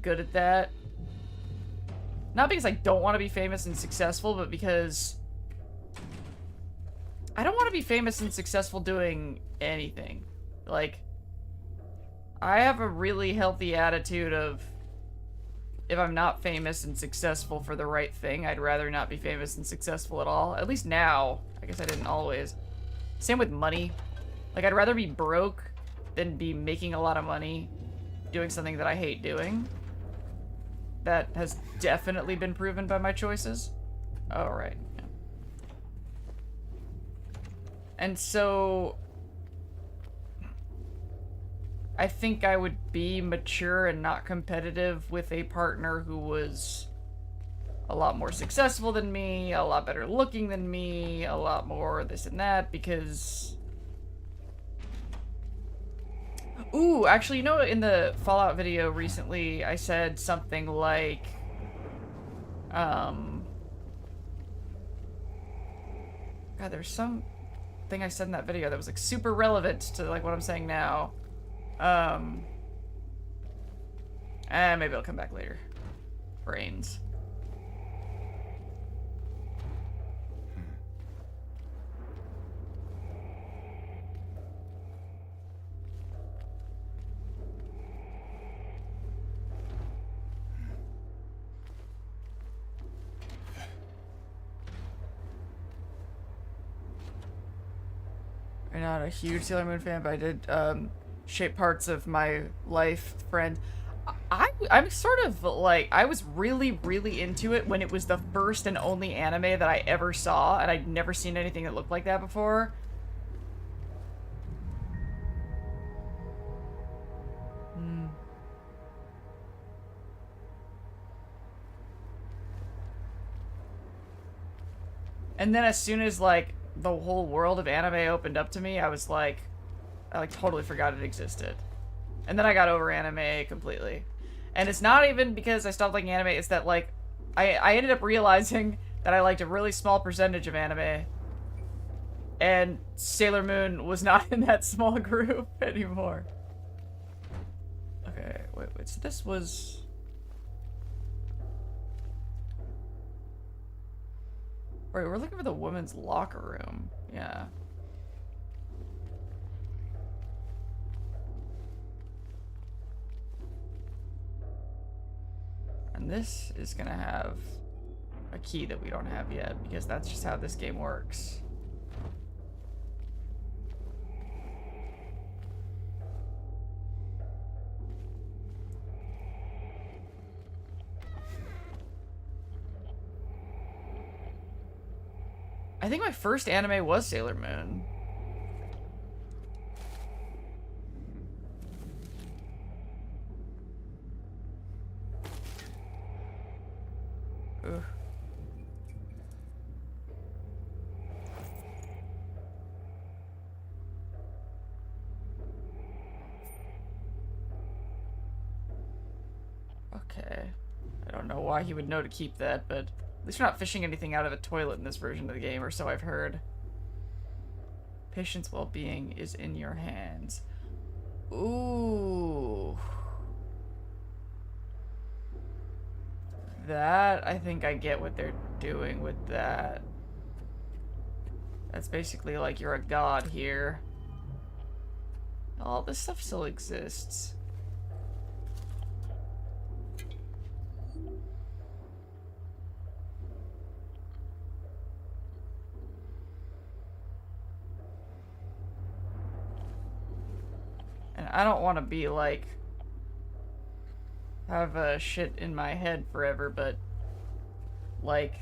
good at that. Not because I don't want to be famous and successful, but because I don't want to be famous and successful doing anything. Like, I have a really healthy attitude of, if I'm not famous and successful for the right thing, I'd rather not be famous and successful at all. At least now. I guess I didn't always. Same with money. Like, I'd rather be broke than be making a lot of money doing something that I hate doing. That has definitely been proven by my choices. Oh, right. Yeah. And so I think I would be mature and not competitive with a partner who was a lot more successful than me, a lot better looking than me, a lot more this and that, because... Ooh, actually, you know, in the Fallout video recently, I said something like, God, there's some thing I said in that video that was, like, super relevant to, like, what I'm saying now. Maybe it'll come back later. Brains. I'm not a huge Sailor Moon fan, but I did shape parts of my life, friend. I'm sort of like, I was really, really into it when it was the first and only anime that I ever saw, and I'd never seen anything that looked like that before. And then as soon as, like, the whole world of anime opened up to me, I was like, I like totally forgot it existed. And then I got over anime completely. And it's not even because I stopped liking anime, it's that, like, I ended up realizing that I liked a really small percentage of anime. And Sailor Moon was not in that small group anymore. Okay, wait, so this was... Wait, we're looking for the women's locker room. Yeah. And this is gonna have a key that we don't have yet, because that's just how this game works. I think my first anime was Sailor Moon. Okay. I don't know why he would know to keep that, but at least you're not fishing anything out of a toilet in this version of the game, or so I've heard. Patient's well-being is in your hands. Ooh. That, I think I get what they're doing with that. That's basically like you're a god here. All this stuff still exists. And I don't want to be like have shit in my head forever, but like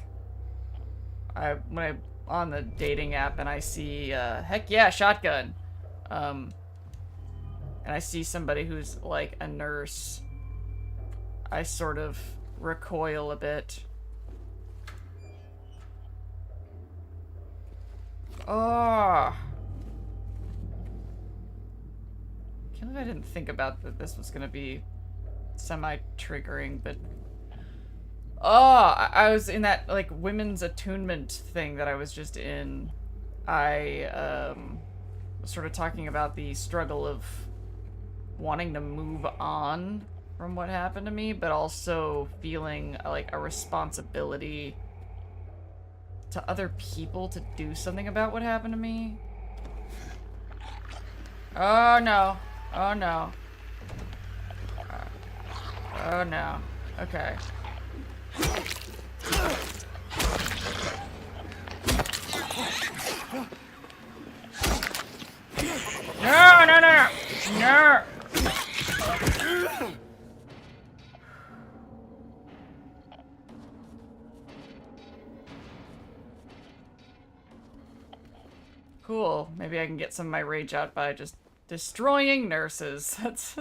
when I on the dating app and I see heck yeah, shotgun, and I see somebody who's like a nurse, I sort of recoil a bit. Oh, can't believe I didn't think about that this was gonna be semi-triggering, but oh, I was in that like women's attunement thing that I was just in. I was sort of talking about the struggle of wanting to move on from what happened to me, but also feeling like a responsibility to other people to do something about what happened to me. Oh no. Oh no. Oh no. Okay. No, no, no, no. Cool. Maybe I can get some of my rage out by just destroying nurses. That's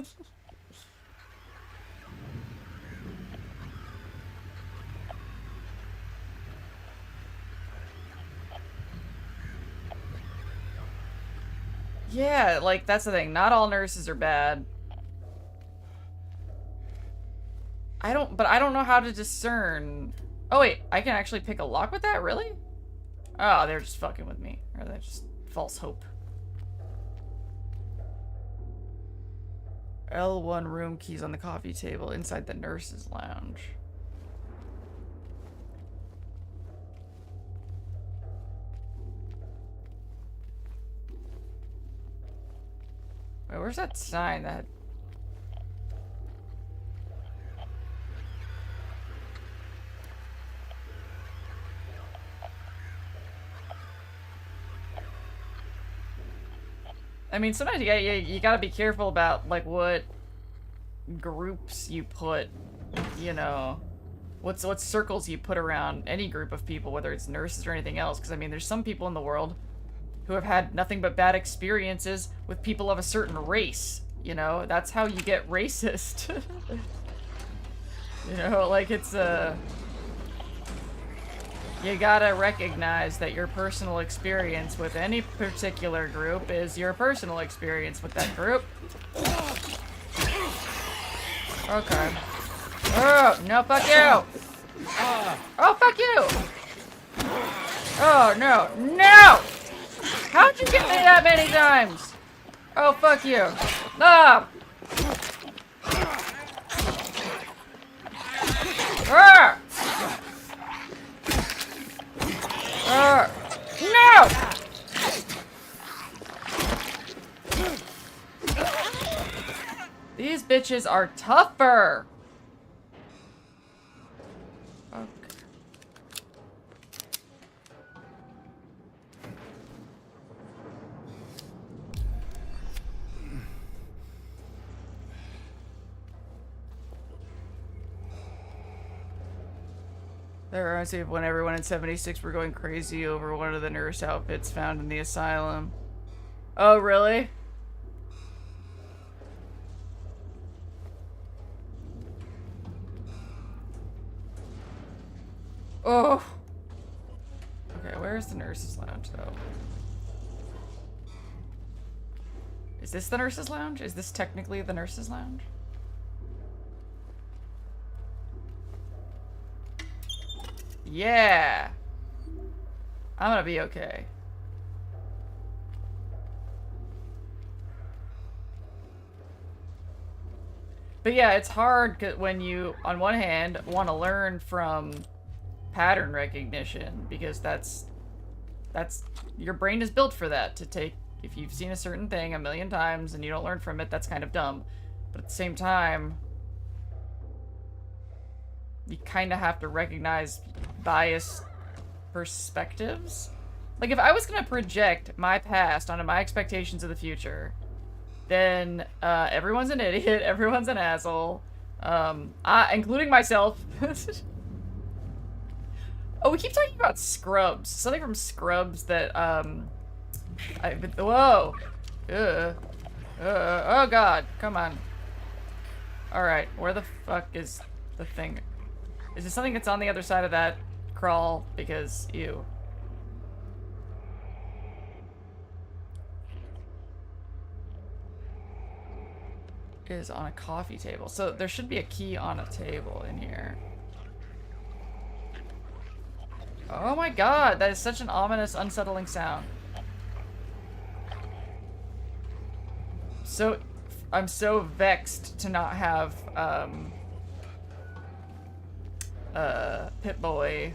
yeah, like, that's the thing. Not all nurses are bad. But I don't know how to discern. Oh, wait. I can actually pick a lock with that? Really? Oh, they're just fucking with me. Or they're just false hope. L1 room keys on the coffee table inside the nurse's lounge. Wait, where's that sign that... I mean, sometimes you gotta be careful about, like, what groups you put, you know, what circles you put around any group of people, whether it's nurses or anything else, because, I mean, there's some people in the world who have had nothing but bad experiences with people of a certain race, you know? That's how you get racist. You know, like, it's, you gotta recognize that your personal experience with any particular group is your personal experience with that group. Okay. Oh, no, fuck you! Oh, fuck you! Oh, no. No! How'd you get me that many times? Oh, fuck you. Ah! Ah! No! These bitches are tougher. Okay. There reminds me of when everyone in 76 were going crazy over one of the nurse outfits found in the asylum. Oh, really? Oh! Okay, where's the nurse's lounge, though? Is this the nurse's lounge? Is this technically the nurse's lounge? Yeah. I'm gonna be okay. But yeah, it's hard when you, on one hand, want to learn from pattern recognition, because that's your brain is built for that, to take, if you've seen a certain thing a million times and you don't learn from it, that's kind of dumb. But at the same time, you kind of have to recognize biased perspectives. Like, if I was gonna project my past onto my expectations of the future, then everyone's an idiot, everyone's an asshole, including myself. Oh, we keep talking about Scrubs. Something from Scrubs that, whoa! Oh god, come on. Alright, where the fuck is the thing? Is it something that's on the other side of that crawl? Because, ew. Is on a coffee table. So there should be a key on a table in here. Oh my god, that is such an ominous, unsettling sound. So, I'm so vexed to not have, Pip-Boy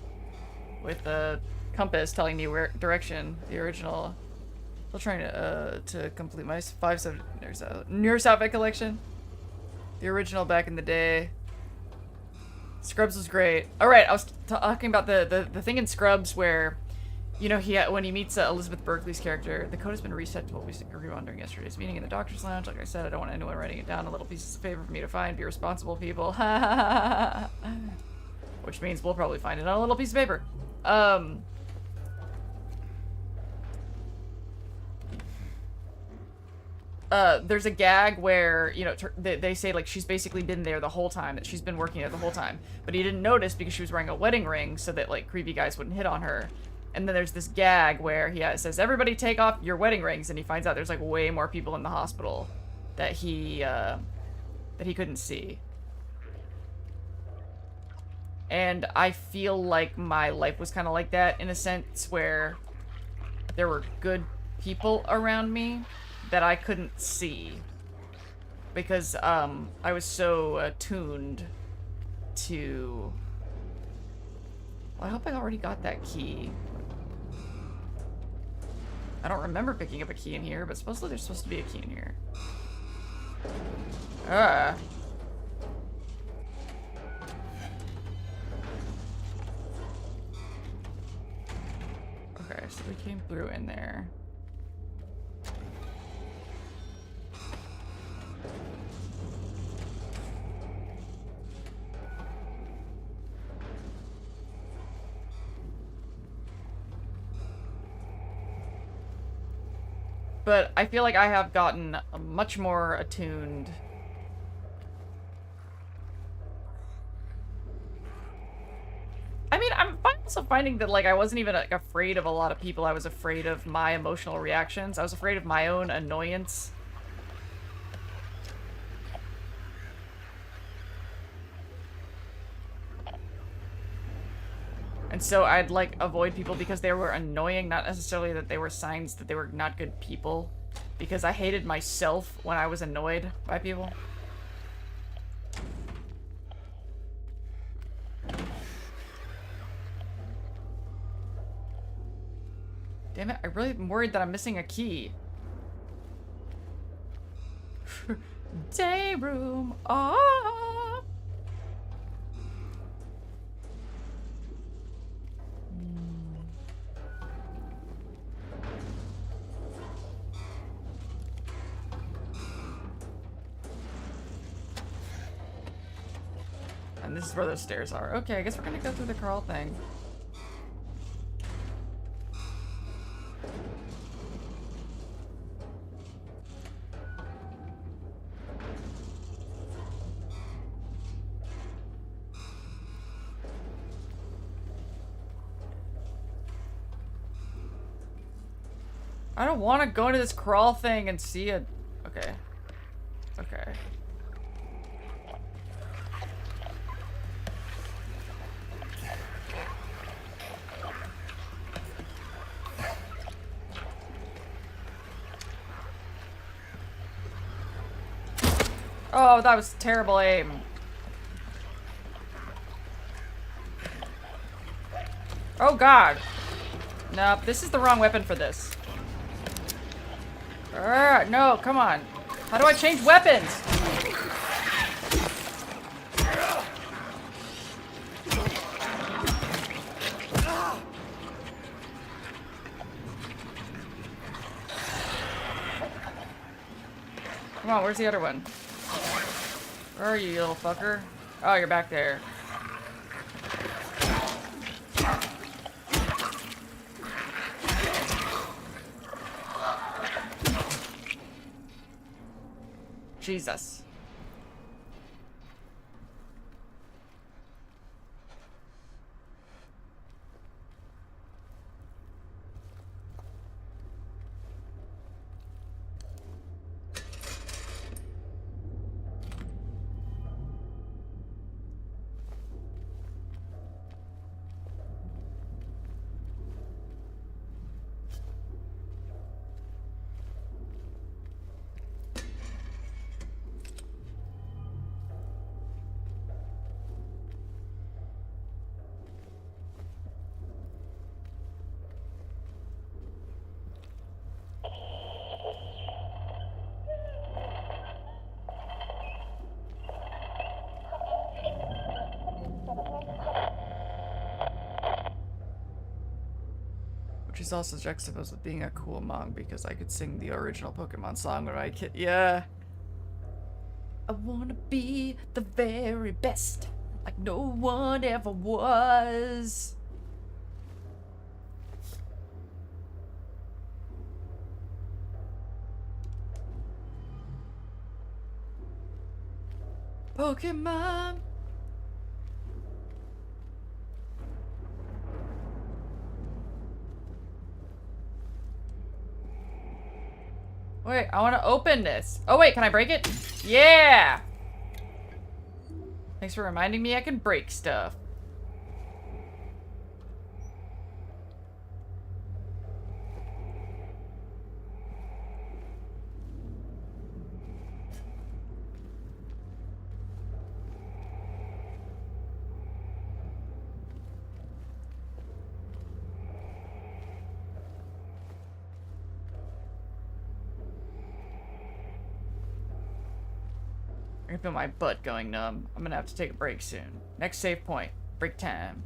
with a compass telling me where direction, the original. Still trying to complete my 5-7 Neurosophic collection. The original back in the day. Scrubs was great. Alright, I was talking about the thing in Scrubs where, you know, when he meets Elizabeth Berkley's character, the code has been reset to what we agreed on during yesterday's meeting in the doctor's lounge. Like I said, I don't want anyone writing it down. A little pieces of paper for me to find. Be responsible, people. Which means we'll probably find it on a little piece of paper. There's a gag where, you know, they say, like, she's basically been there the whole time, that she's been working there the whole time. But he didn't notice because she was wearing a wedding ring so that, like, creepy guys wouldn't hit on her. And then there's this gag where he says, everybody take off your wedding rings, and he finds out there's, like, way more people in the hospital that he couldn't see. And I feel like my life was kind of like that, in a sense where there were good people around me that I couldn't see because I was so attuned to... Well, I hope I already got that key. I don't remember picking up a key in here, but supposedly there's supposed to be a key in here. Okay, so we came through in there. But I feel like I have gotten much more attuned. I mean, I'm also finding that, like, I wasn't even, like, afraid of a lot of people. I was afraid of my emotional reactions. I was afraid of my own annoyance. And so I'd, like, avoid people because they were annoying, not necessarily that they were signs that they were not good people. Because I hated myself when I was annoyed by people. Damn it, I really am worried that I'm missing a key. Day room off. And this is where those stairs are. Okay, I guess we're gonna go through the crawl thing. I don't want to go into this crawl thing and see it. Okay. Okay. Oh, that was terrible aim. Oh god. Nope, this is the wrong weapon for this. No, come on. How do I change weapons? Come on, where's the other one? Where are you, you little fucker? Oh, you're back there. Jesus. Which is also juxtaposed with being a cool monk because I could sing the original Pokemon song when I kid. Yeah. I wanna be the very best, like no one ever was. Pokemon. Wait, I want to open this. Oh wait, can I break it? Yeah! Thanks for reminding me I can break stuff. I feel my butt going numb. I'm gonna have to take a break soon. Next save point. Break time.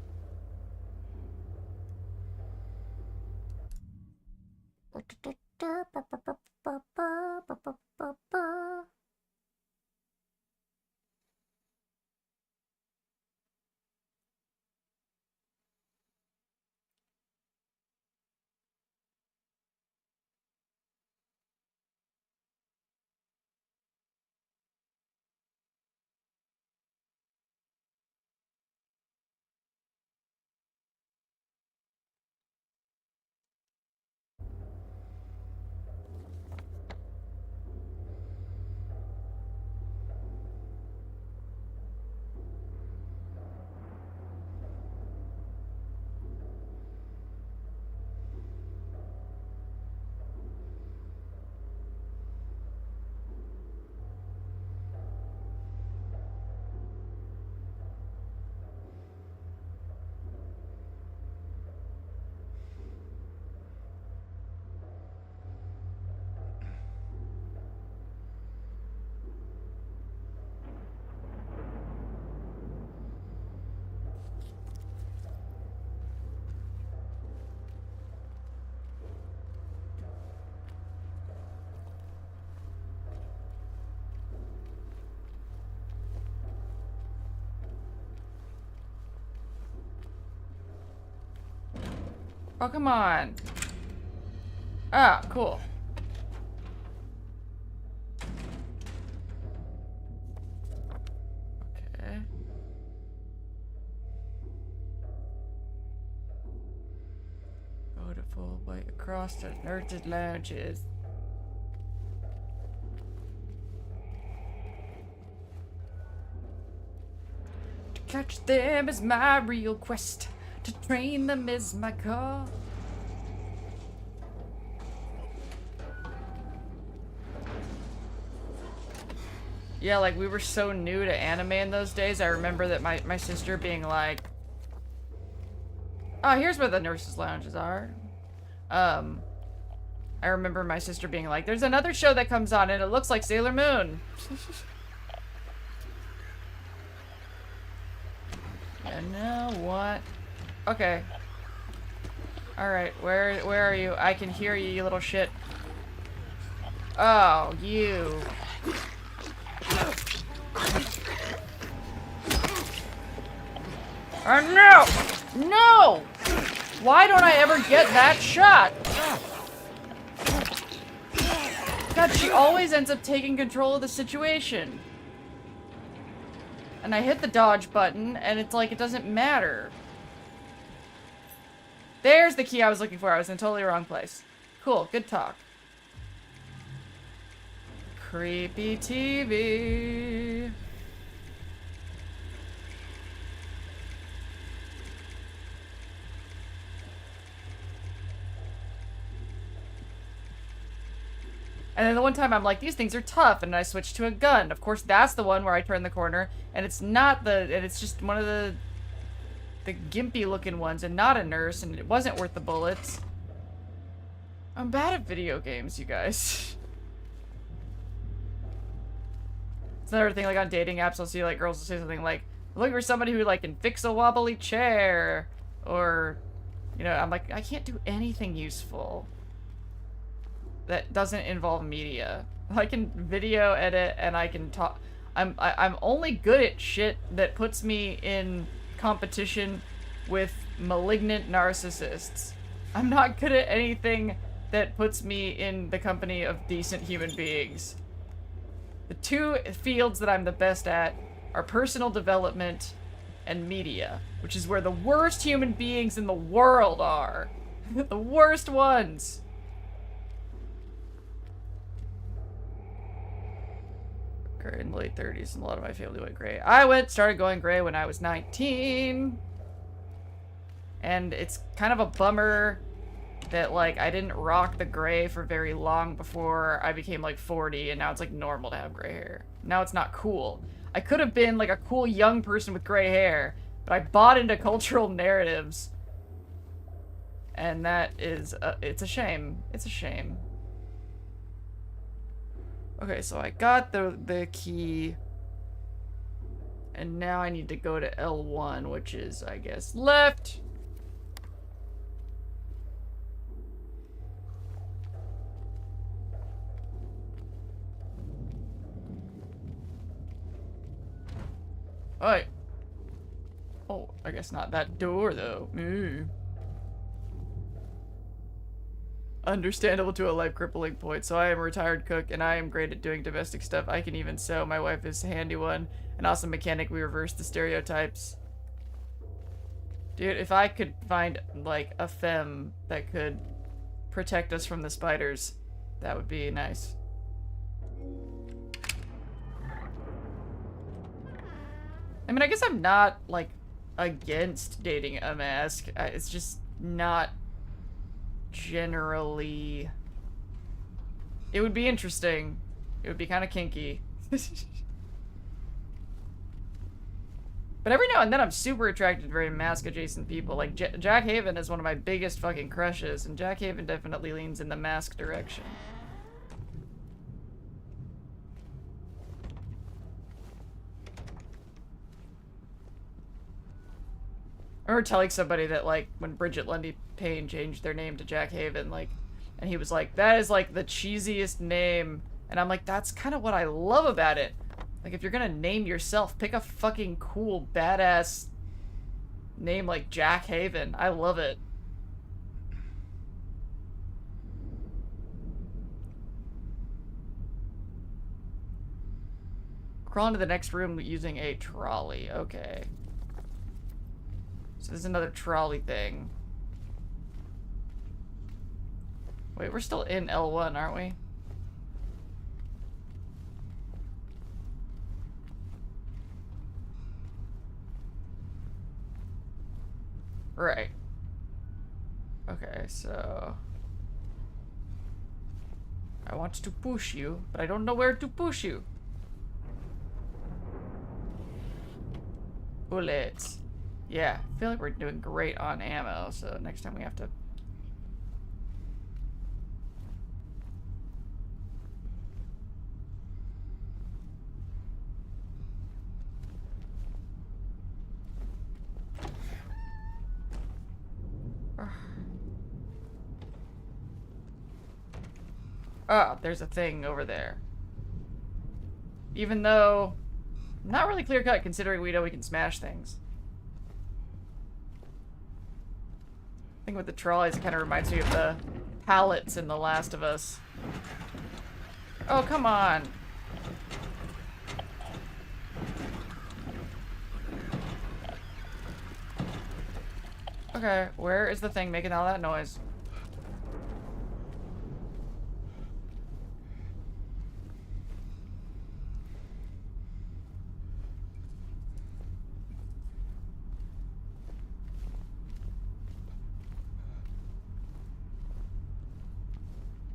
Oh, come on. Ah, cool. Okay. Beautiful way across the nerded lounges. To catch them is my real quest. To train them is my call. Yeah, like, we were so new to anime in those days. I remember that my sister being like, oh, here's where the nurses' lounges are. I remember my sister being like, there's another show that comes on and it looks like Sailor Moon. And now what? Okay. Alright, where are you? I can hear you, you little shit. Oh, you. Oh, no! No! Why don't I ever get that shot? God, she always ends up taking control of the situation. And I hit the dodge button, and it's like, it doesn't matter. There's the key I was looking for. I was in the totally wrong place. Cool, good talk. Creepy TV. And then the one time I'm like, these things are tough, and I switch to a gun. Of course, that's the one where I turn the corner, and it's not the, and it's just one of the gimpy looking ones, and not a nurse, and it wasn't worth the bullets. I'm bad at video games, you guys. It's another thing, like on dating apps, I'll see like girls will say something like, looking for somebody who like can fix a wobbly chair, or, you know, I'm like, I can't do anything useful that doesn't involve media. I can video edit and I can talk. I'm only good at shit that puts me in competition with malignant narcissists. I'm not good at anything that puts me in the company of decent human beings. The two fields that I'm the best at are personal development and media, which is where the worst human beings in the world are. The worst ones. In the late 30s, and a lot of my family went gray. I started going gray when I was 19. And it's kind of a bummer that, like, I didn't rock the gray for very long before I became, like, 40, and now it's, like, normal to have gray hair. Now it's not cool. I could have been, like, a cool young person with gray hair, but I bought into cultural narratives. And that is, it's a shame. It's a shame. Okay, so I got the key, and now I need to go to L1, which is, I guess, left. Alright. Oh, I guess not that door, though. Understandable to a life-crippling point. So I am a retired cook, and I am great at doing domestic stuff. I can even sew. My wife is a handy one. An awesome mechanic. We reverse the stereotypes. Dude, if I could find, like, a femme that could protect us from the spiders, that would be nice. I mean, I guess I'm not, like, against dating a mask. It's just not generally. It would be interesting. It would be kind of kinky. But every now and then I'm super attracted to very mask adjacent people. Like Jack Haven is one of my biggest fucking crushes, and Jack Haven definitely leans in the mask direction. I remember telling somebody that, like, when Bridget Lundy Payne changed their name to Jack Haven, like, and he was like, that is, like, the cheesiest name. And I'm like, that's kind of what I love about it. Like, if you're gonna name yourself, pick a fucking cool, badass name like Jack Haven. I love it. Crawl into the next room using a trolley. Okay. So there's another trolley thing. Wait, we're still in L1, aren't we? Right. Okay, so I want to push you, but I don't know where to push you. Bullets. Yeah, I feel like we're doing great on ammo, so next time we have to... Oh, there's a thing over there. Even though... Not really clear-cut, considering we know we can smash things. I think with the trolleys, it kind of reminds me of the pallets in The Last of Us. Oh, come on. Okay, where is the thing making all that noise?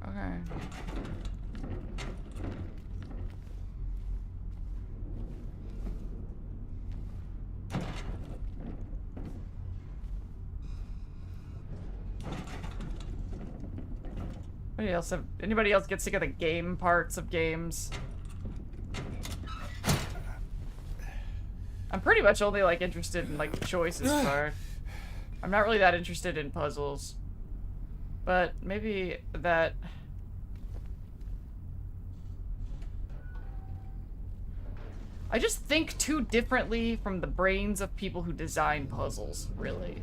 Okay. Anybody else get sick of the game parts of games? I'm pretty much only like interested in like the choices part. I'm not really that interested in puzzles. But maybe that... I just think too differently from the brains of people who design puzzles, really.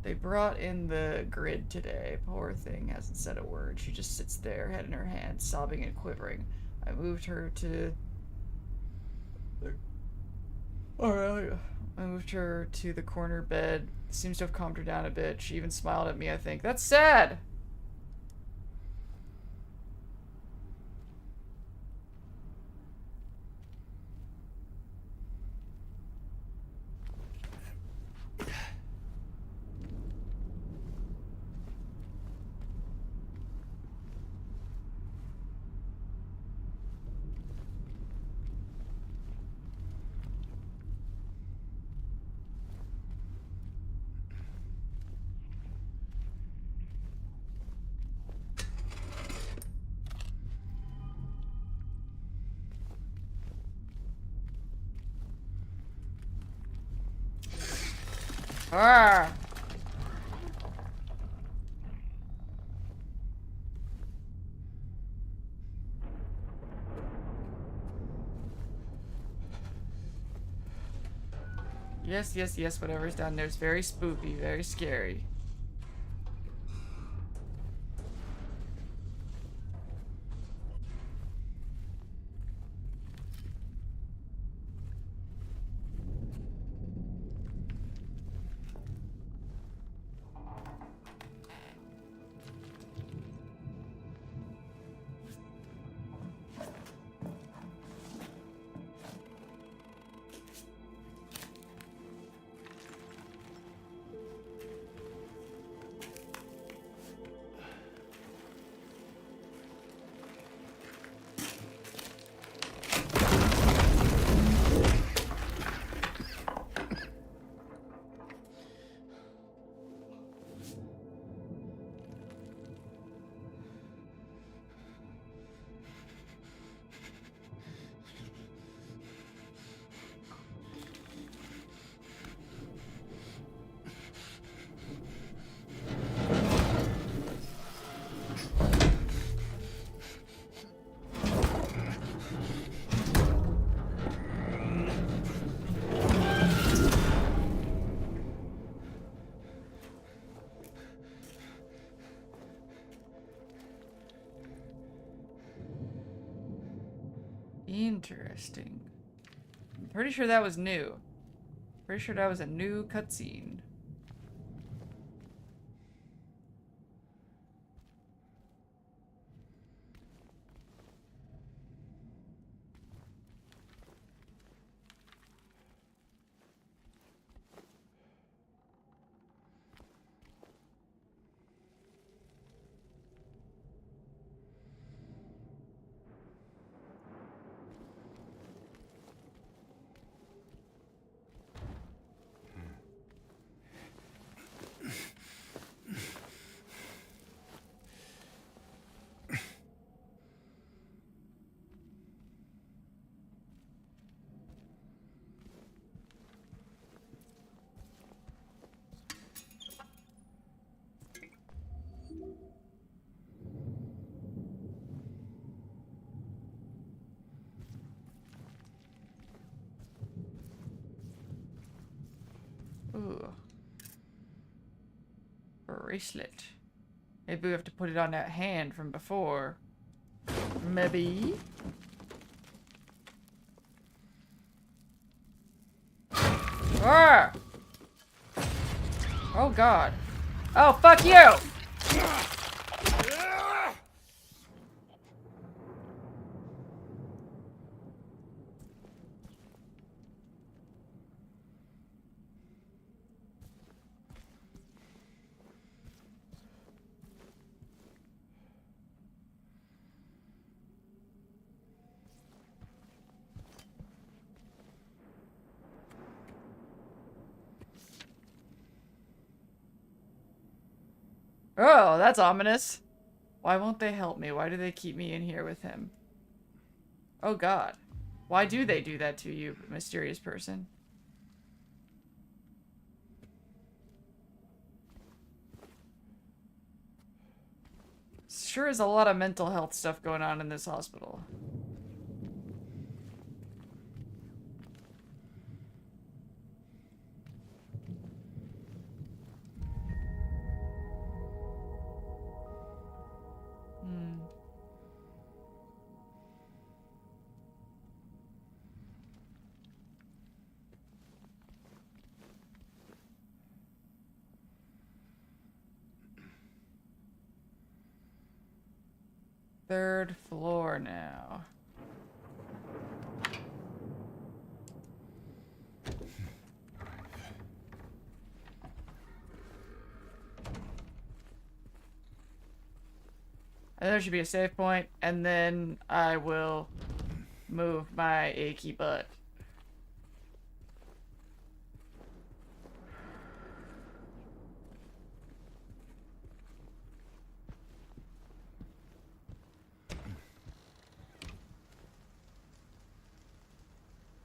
They brought in the grid today. Poor thing hasn't said a word. She just sits there, head in her hand, sobbing and quivering. I moved her to... Alright. I moved her to the corner bed. Seems to have calmed her down a bit. She even smiled at me, I think. That's sad! Ah! Yes, yes, yes, whatever's down there is very spooky, very scary. Interesting. I'm pretty sure that was new. Pretty sure that was a new cutscene. bracelet. Maybe we have to put it on that hand from before. Maybe. Ah! Oh god. Oh, fuck you! Oh, that's ominous. Why won't they help me? Why do they keep me in here with him? Oh god. Why do they do that to you, mysterious person? Sure is a lot of mental health stuff going on in this hospital. Third floor now. And there should be a save point, and then I will move my achy butt.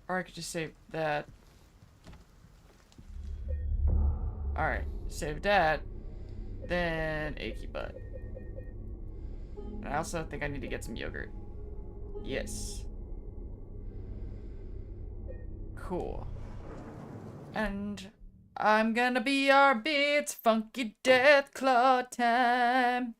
Or I could just save that. Alright, save that. Then achy butt. And I also think I need to get some yogurt. Yes. Cool. And I'm gonna be our bits funky death claw time.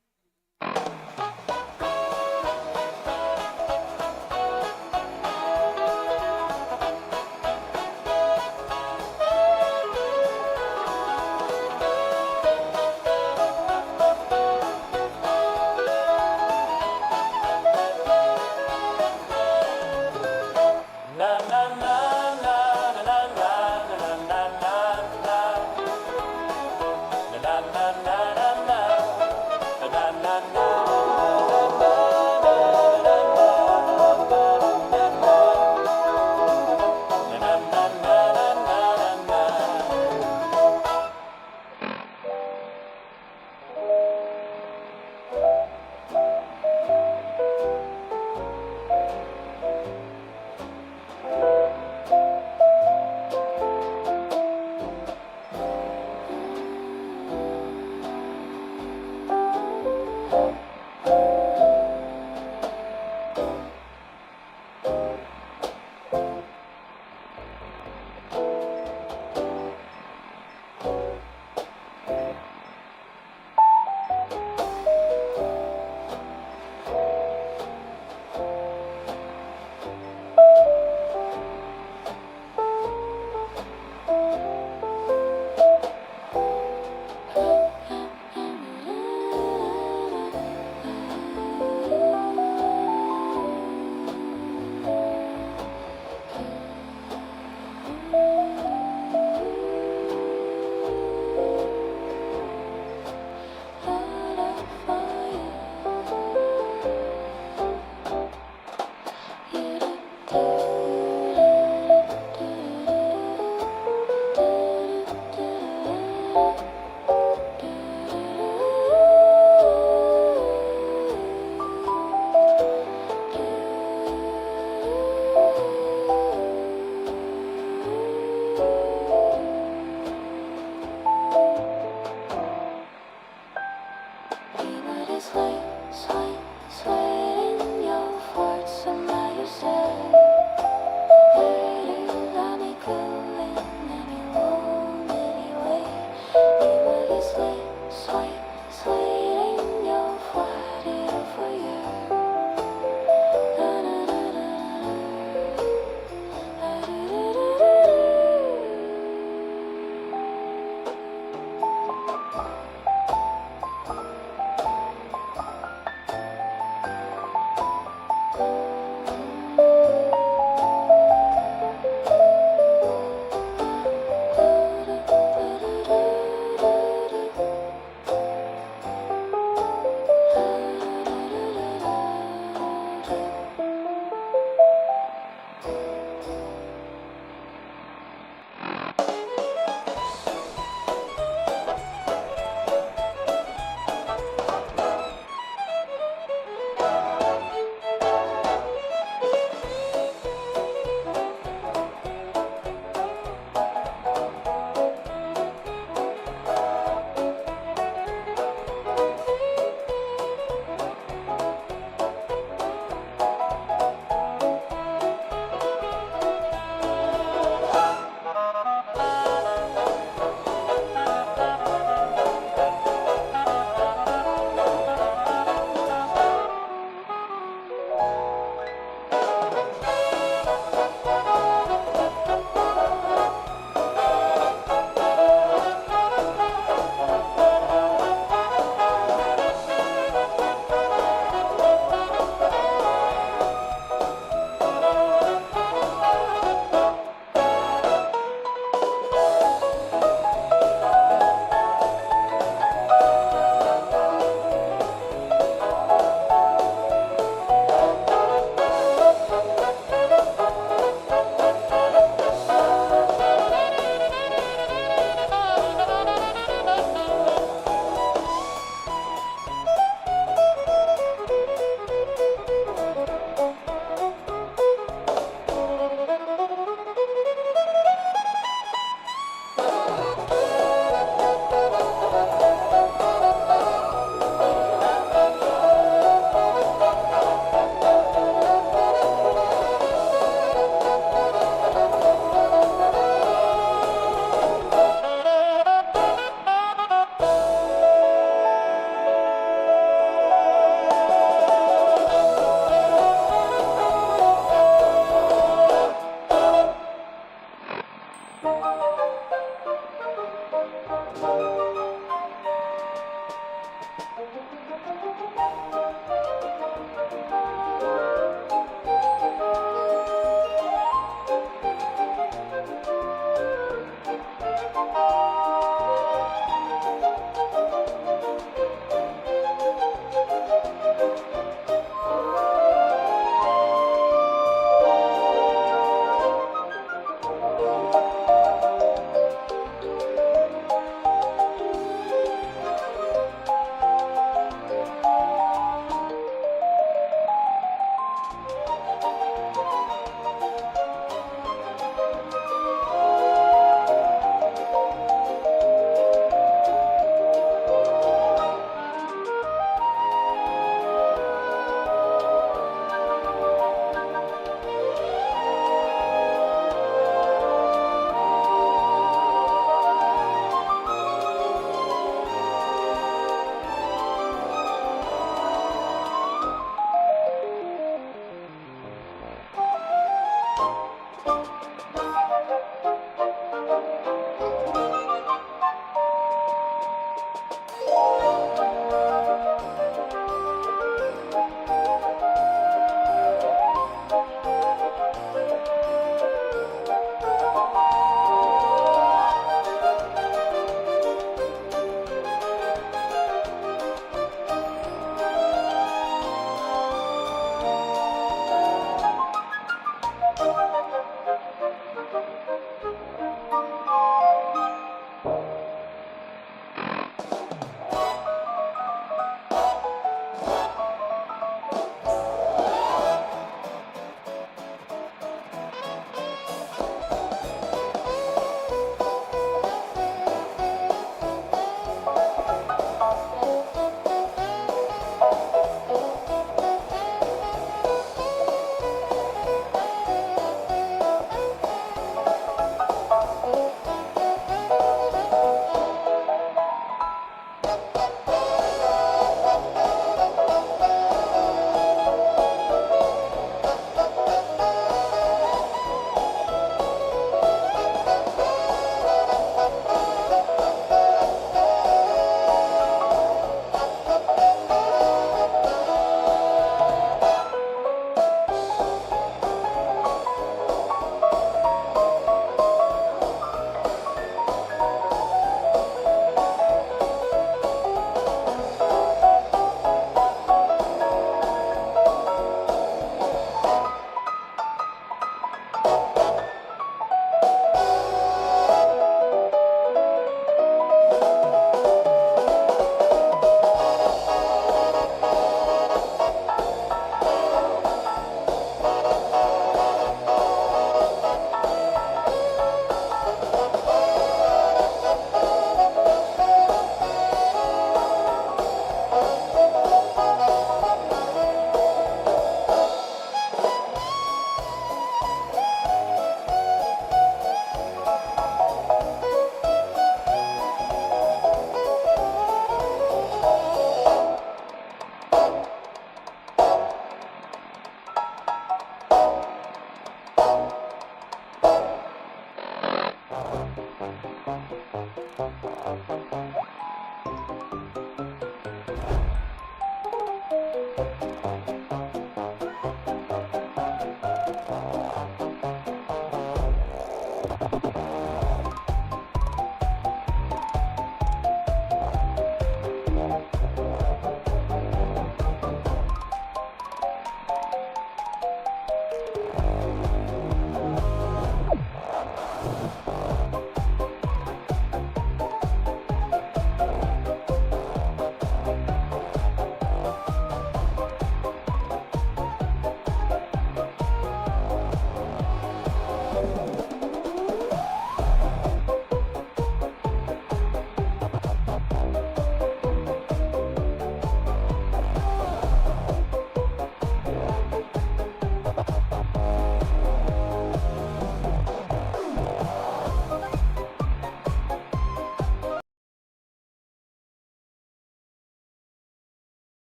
Swipe.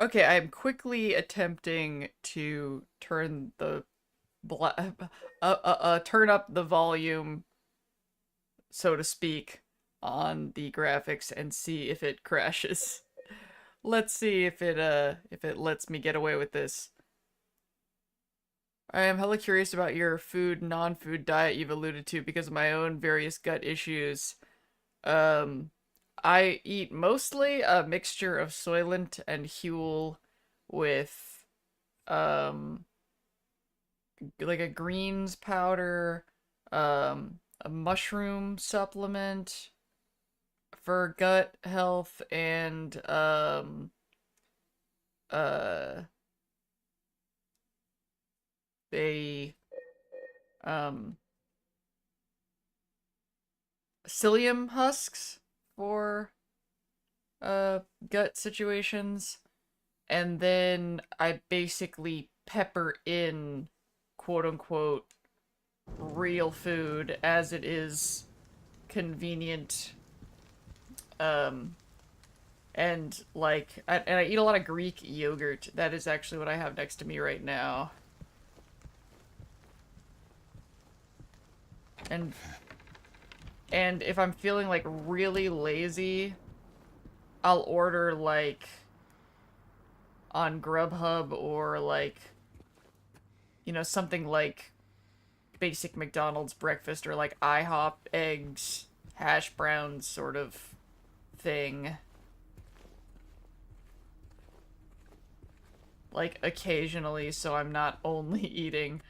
Okay, I'm quickly attempting to turn the turn up the volume, so to speak, on the graphics and see if it crashes. Let's see if it lets me get away with this. I am hella curious about your food, non-food diet you've alluded to because of my own various gut issues. Um, I eat mostly a mixture of Soylent and Huel with, um, like a greens powder, a mushroom supplement for gut health, and, uh, a, um, psyllium husks for, gut situations. And then I basically pepper in quote unquote real food as it is convenient. Um, and like, and I eat a lot of Greek yogurt. That is actually what I have next to me right now. And if I'm feeling like really lazy, I'll order like on Grubhub or like, you know, something like basic McDonald's breakfast or like IHOP eggs, hash browns sort of thing. Like occasionally, so I'm not only eating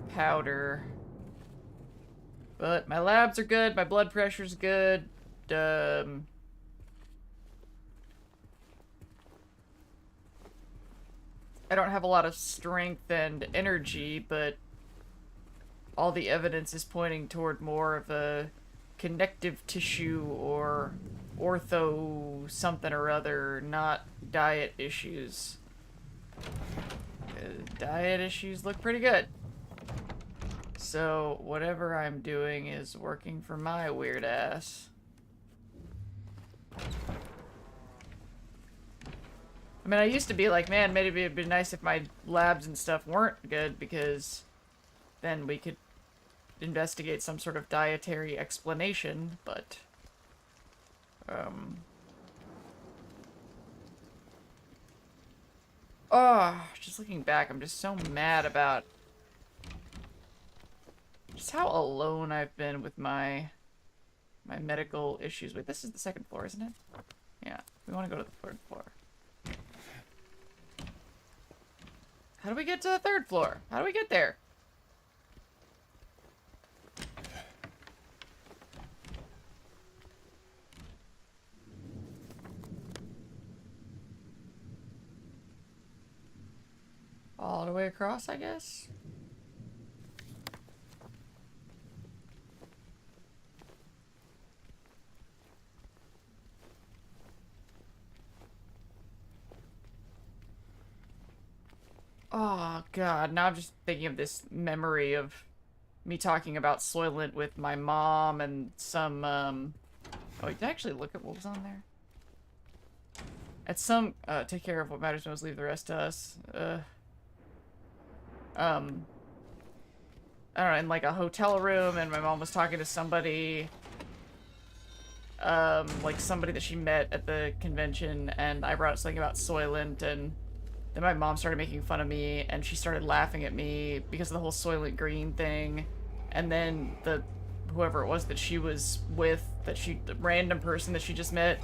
powder. But my labs are good, my blood pressure's good. I don't have a lot of strength and energy, but all the evidence is pointing toward more of a connective tissue or ortho something or other, not diet issues. Diet issues look pretty good. So whatever I'm doing is working for my weird ass. I mean, I used to be like, man, maybe it'd be nice if my labs and stuff weren't good, because then we could investigate some sort of dietary explanation, but oh, just looking back, I'm just so mad about just how alone I've been with my medical issues. Wait, this is the second floor, isn't it? Yeah, we want to go to the third floor. How do we get to the third floor? How do we get there? All the way across, I guess? Oh, God. Now I'm just thinking of this memory of me talking about Soylent with my mom and some, Oh, did I actually look at what was on there? At some, take care of what matters most, leave the rest to us. I don't know, in like a hotel room, and my mom was talking to somebody. like somebody that she met at the convention, and I brought up something about Soylent, and then my mom started making fun of me, and she started laughing at me because of the whole Soylent Green thing, and then whoever it was that she was with, the random person that she just met,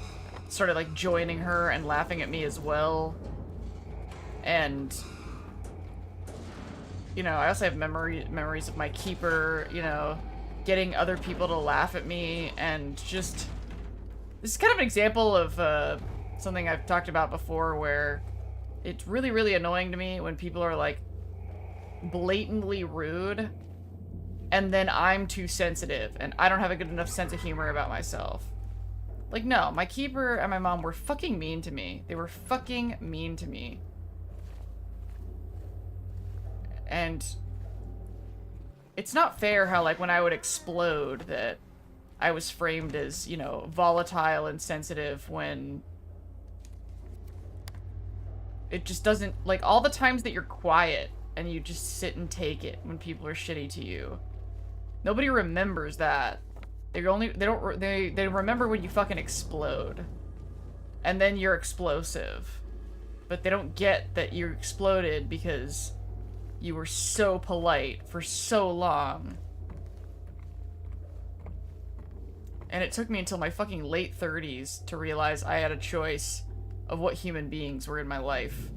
started like joining her and laughing at me as well. And you know, I also have memories of my keeper, you know, getting other people to laugh at me, and just this is kind of an example of something I've talked about before, where it's really, really annoying to me when people are like blatantly rude, and then I'm too sensitive, and I don't have a good enough sense of humor about myself. Like, no, my keeper and my mom were fucking mean to me. They were fucking mean to me. And it's not fair how, like, when I would explode, that I was framed as, you know, volatile and sensitive, when it just doesn't, like, all the times that you're quiet and you just sit and take it when people are shitty to you. Nobody remembers that. They remember when you fucking explode. And then you're explosive. But they don't get that you exploded because you were so polite for so long. And it took me until my fucking late 30s to realize I had a choice of what human beings were in my life.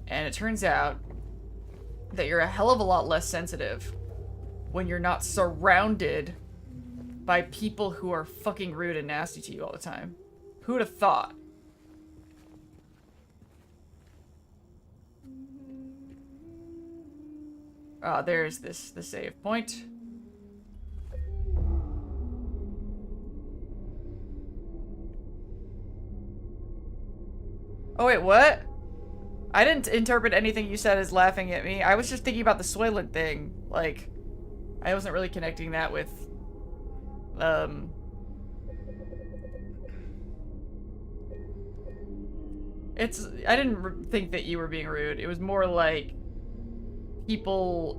And it turns out that you're a hell of a lot less sensitive when you're not surrounded by people who are fucking rude and nasty to you all the time. Who'd have thought? There's the save point. Oh wait, what? I didn't interpret anything you said as laughing at me. I was just thinking about the Soylent thing. Like, I wasn't really connecting that with, I didn't think that you were being rude. It was more like people,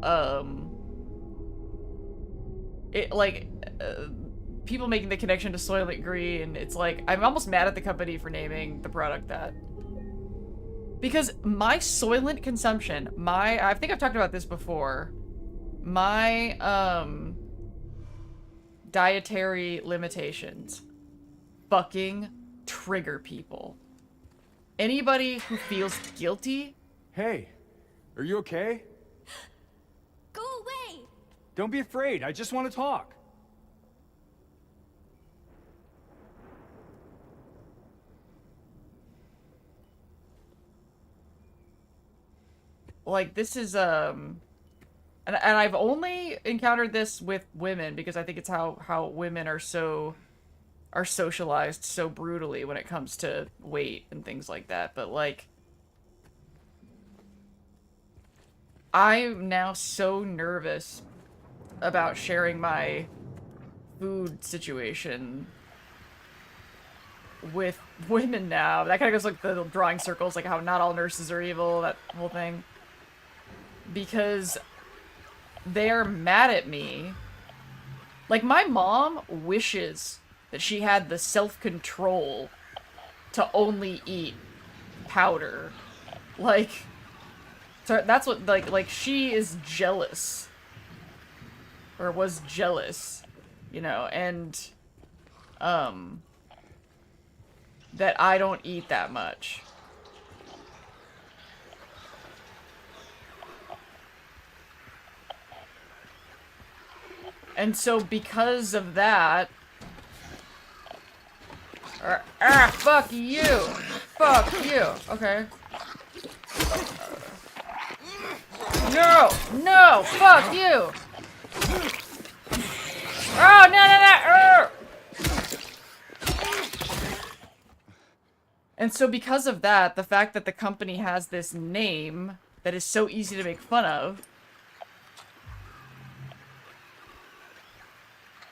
people making the connection to Soylent Green. It's like, I'm almost mad at the company for naming the product that. Because my Soylent consumption, I think I've talked about this before, my, dietary limitations fucking trigger people. Anybody who feels guilty. Hey, are you okay? Go away! Don't be afraid. I just want to talk. Like, this is, and I've only encountered this with women because I think it's how women are socialized so brutally when it comes to weight and things like that. But, like, I'm now so nervous about sharing my food situation with women now. That kind of goes like the drawing circles, like how not all nurses are evil, that whole thing. Because they're mad at me. Like, my mom wishes that she had the self-control to only eat powder. Like, so that's what, like, she is jealous. Or was jealous, you know, and, that I don't eat that much. And so because of that... fuck you! Fuck you! Okay. No! No! Fuck you! Oh, no! And so because of that, the fact that the company has this name that is so easy to make fun of,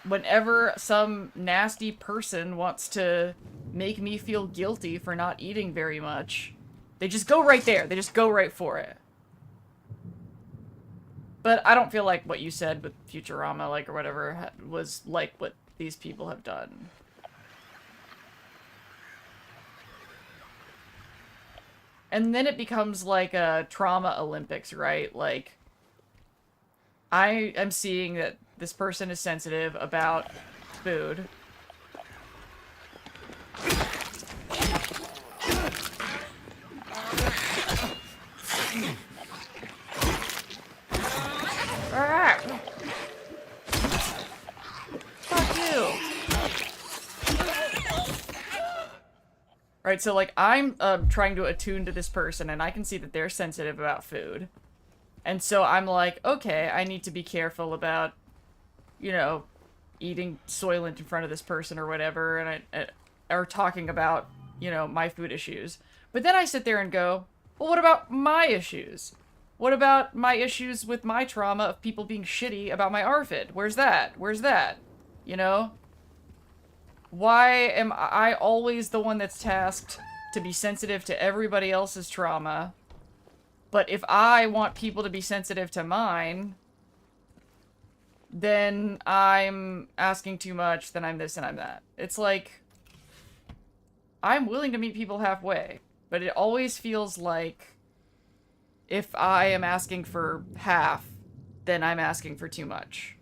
whenever some nasty person wants to make me feel guilty for not eating very much, they just go right there. They just go right for it. But I don't feel like what you said with Futurama, like, or whatever, was like what these people have done. And then it becomes like a trauma Olympics, right? Like, I am seeing that this person is sensitive about food. Alright. Fuck you. Right, so like I'm trying to attune to this person and I can see that they're sensitive about food. And so I'm like, okay, I need to be careful about, you know, eating Soylent in front of this person or whatever, and or talking about, you know, my food issues. But then I sit there and go, well, what about my issues? What about my issues with my trauma of people being shitty about my ARFID? Where's that? Where's that? You know? Why am I always the one that's tasked to be sensitive to everybody else's trauma? But if I want people to be sensitive to mine, then I'm asking too much, then I'm this and I'm that. It's like, I'm willing to meet people halfway, but it always feels like if I am asking for half, then I'm asking for too much.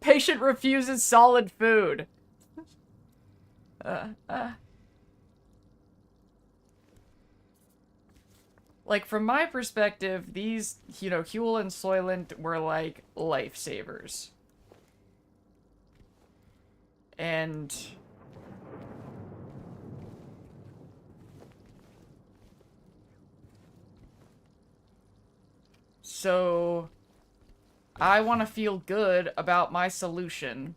Patient refuses solid food. Like, from my perspective, these, you know, Huel and Soylent were, like, lifesavers. And so I want to feel good about my solution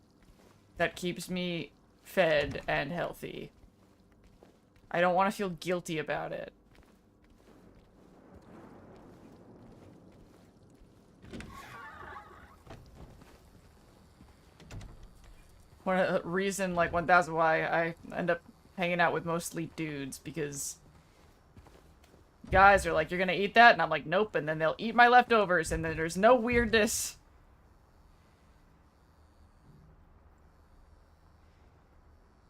that keeps me fed and healthy. I don't want to feel guilty about it. One reason, like, 1000 why I end up hanging out with mostly dudes, because guys are like, you're gonna eat that? And I'm like, nope, and then they'll eat my leftovers, and then there's no weirdness.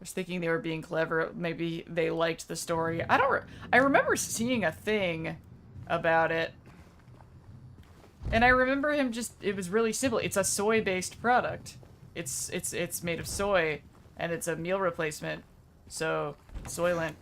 I was thinking they were being clever. Maybe they liked the story. I remember seeing a thing about it. And I remember him just, it was really simple. It's a soy-based product. It's made of soy, and it's a meal replacement. So, Soylent.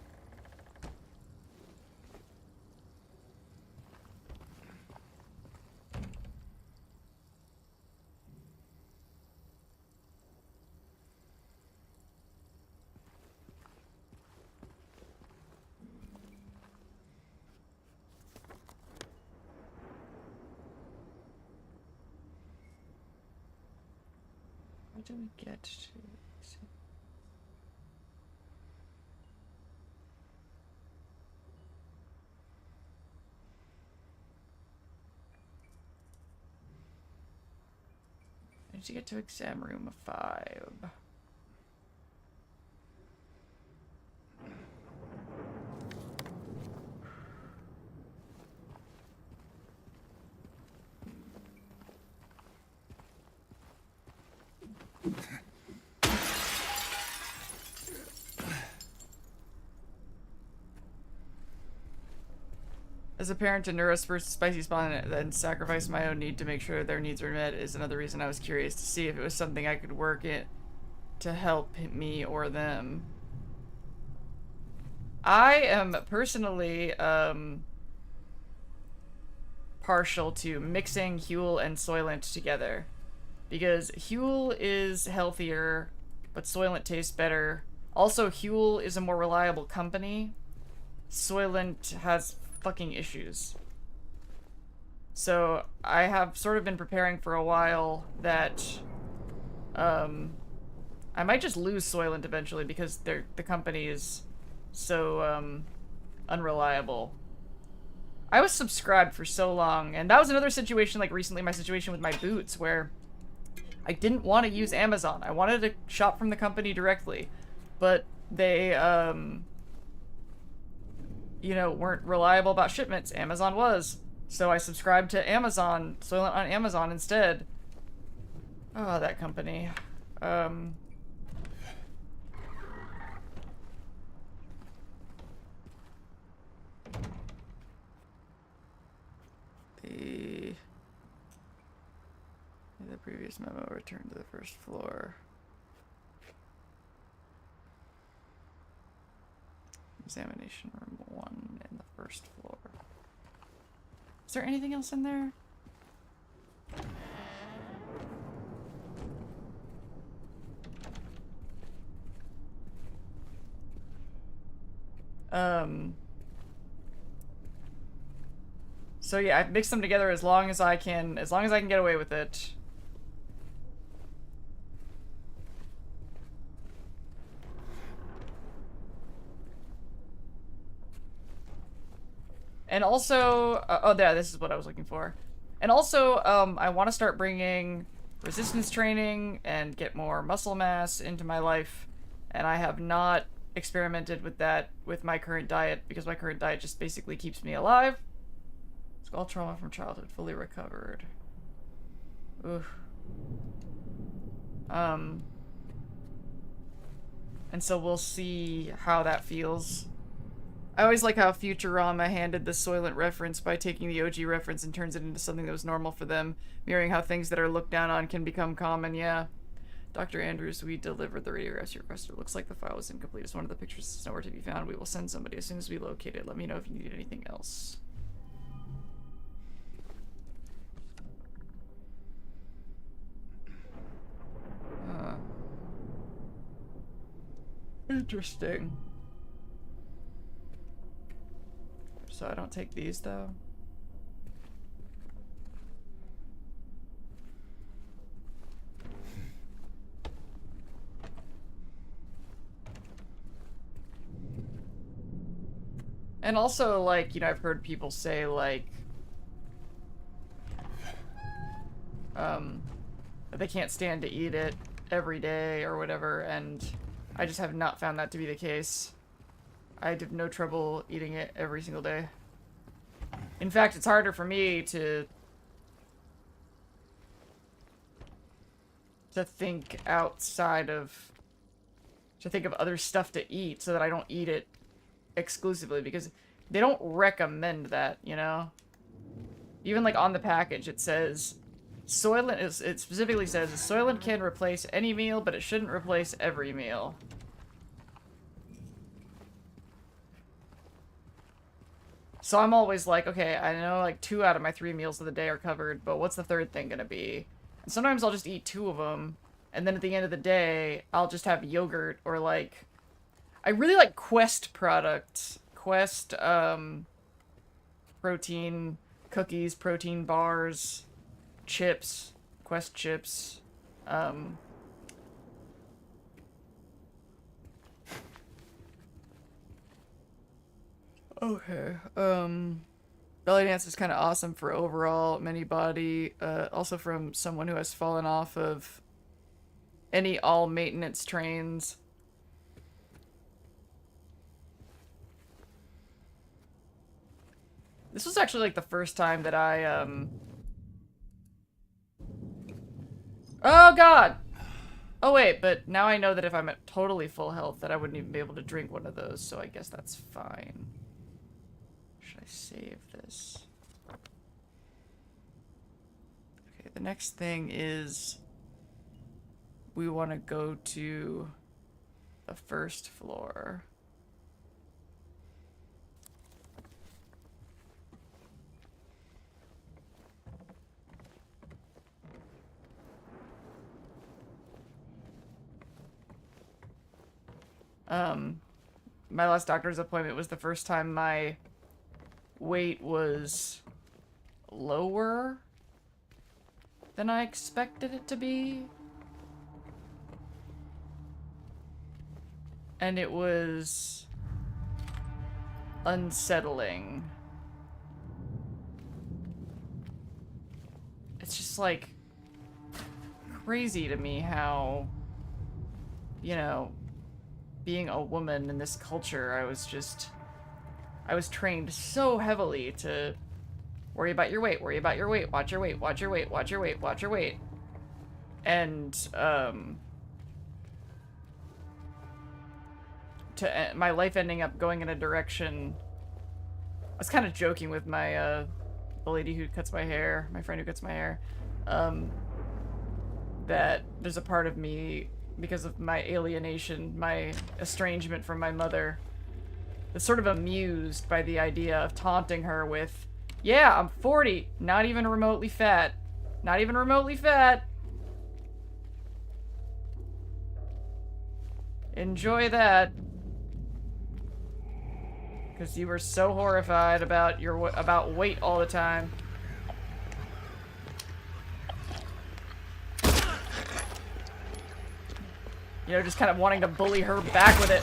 What do we get to? I need to get to exam room 5. As a parent to neurospurs spicy spawn and sacrifice my own need to make sure their needs are met is another reason I was curious to see if it was something I could work it to help me or them. I am personally partial to mixing Huel and Soylent together, because Huel is healthier, but Soylent tastes better. Also, Huel is a more reliable company. Soylent has fucking issues. So I have sort of been preparing for a while that I might just lose Soylent eventually because the company is so unreliable. I was subscribed for so long, and that was another situation, like recently my situation with my boots, where I didn't want to use Amazon. I wanted to shop from the company directly, but they you know, weren't reliable about shipments. Amazon was. So I subscribed to Amazon, Soylent on Amazon instead. Oh, that company. The previous memo returned to the first floor. Examination room 1 in the first floor. Is there anything else in there? So yeah, I've mixed them together as long as I can get away with it. And also, oh, there, this is what I was looking for. And also, I want to start bringing resistance training and get more muscle mass into my life. And I have not experimented with that with my current diet because my current diet just basically keeps me alive. Skull trauma from childhood fully recovered. Oof. And so we'll see how that feels. I always like how Futurama handed the Soylent reference by taking the OG reference and turns it into something that was normal for them, mirroring how things that are looked down on can become common, yeah. Dr. Andrews, we delivered the radiographs you requested. It looks like the file was incomplete. As one of the pictures is nowhere to be found. We will send somebody as soon as we locate it. Let me know if you need anything else. Interesting. So I don't take these, though? And also, like, you know, I've heard people say, like, that they can't stand to eat it every day or whatever, and I just have not found that to be the case. I have no trouble eating it every single day. In fact, it's harder for me to think outside of... to think of other stuff to eat so that I don't eat it exclusively, because they don't recommend that, you know? Even, like, on the package, it says... Soylent is... it specifically says, Soylent can replace any meal, but it shouldn't replace every meal. So I'm always like, okay, I know like 2 out of my 3 meals of the day are covered, but what's the third thing gonna be? And sometimes I'll just eat 2 of them, and then at the end of the day, I'll just have yogurt or like... I really like Quest products. Quest, protein cookies, protein bars, chips, Quest chips, okay, belly dance is kind of awesome for overall mini body, also from someone who has fallen off of any all maintenance trains. This was actually like the first time that I, oh god! Oh wait, but now I know that if I'm at totally full health that I wouldn't even be able to drink one of those, so I guess that's fine. Should I save this? Okay, the next thing is we want to go to the first floor. My last doctor's appointment was the first time my weight was lower than I expected it to be. And it was unsettling. It's just like crazy to me how, you know, being a woman in this culture, I was just I was trained so heavily to worry about your weight, worry about your weight, watch your weight, watch your weight, watch your weight, watch your weight. And, my life ending up going in a direction. I was kind of joking with my, the lady who cuts my hair, my friend who cuts my hair, that there's a part of me, because of my alienation, my estrangement from my mother, that's sort of amused by the idea of taunting her with, yeah, I'm 40, not even remotely fat. Not even remotely fat. Enjoy that. Because you were so horrified about about weight all the time. You know, just kind of wanting to bully her back with it.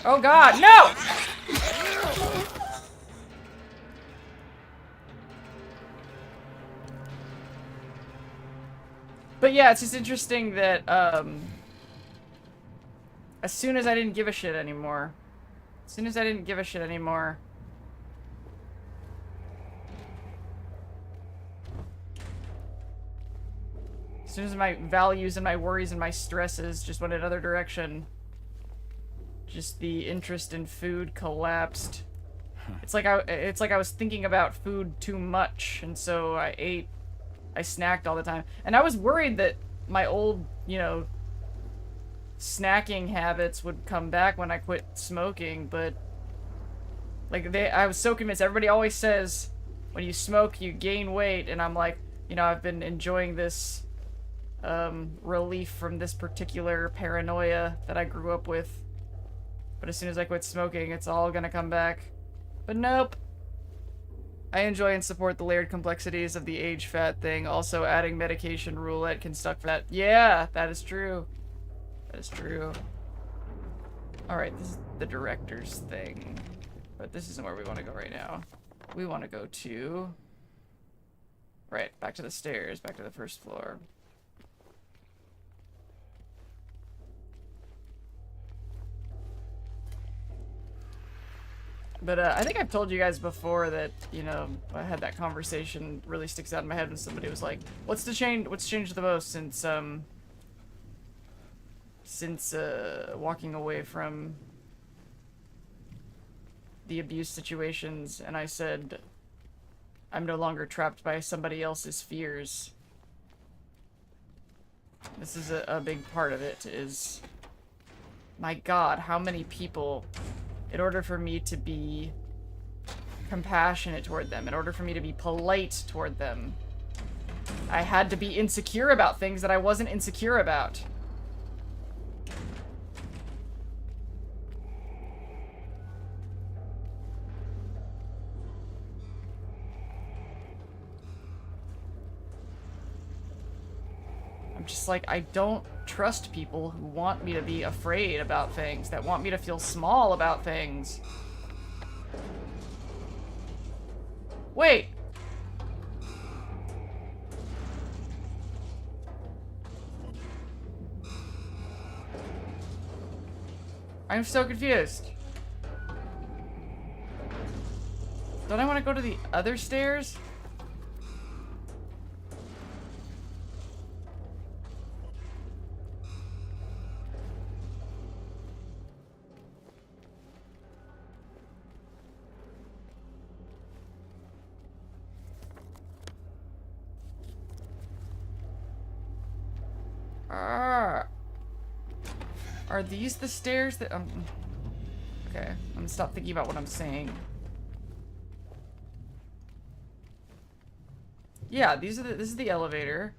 Oh God, no! But yeah, it's just interesting that, as soon as I didn't give a shit anymore, as soon as my values and my worries and my stresses just went another direction, just the interest in food collapsed. It's like I was thinking about food too much, and so I snacked all the time. And I was worried that my old, you know, snacking habits would come back when I quit smoking, but like I was so convinced. Everybody always says when you smoke you gain weight, and I'm like, you know, I've been enjoying this relief from this particular paranoia that I grew up with. But as soon as I quit smoking, it's all gonna come back. But nope. I enjoy and support the layered complexities of the age fat thing. Also, adding medication roulette can suck for that. Yeah, that is true. That is true. Alright, this is the director's thing. But this isn't where we want to go right now. We want to go to... Right, back to the stairs, back to the first floor. But I think I've told you guys before that, you know, I had that conversation really sticks out in my head when somebody was like, what's changed the most since walking away from the abuse situations? And I said, I'm no longer trapped by somebody else's fears. This is a big part of it, is, my God, how many people, in order for me to be compassionate toward them, in order for me to be polite toward them, I had to be insecure about things that I wasn't insecure about. I'm just like, I don't trust people who want me to be afraid about things, that want me to feel small about things. Wait. I'm so confused. Don't I want to go to the other stairs? Are these the stairs that okay, I'm gonna stop thinking about what I'm saying. Yeah, this is the elevator.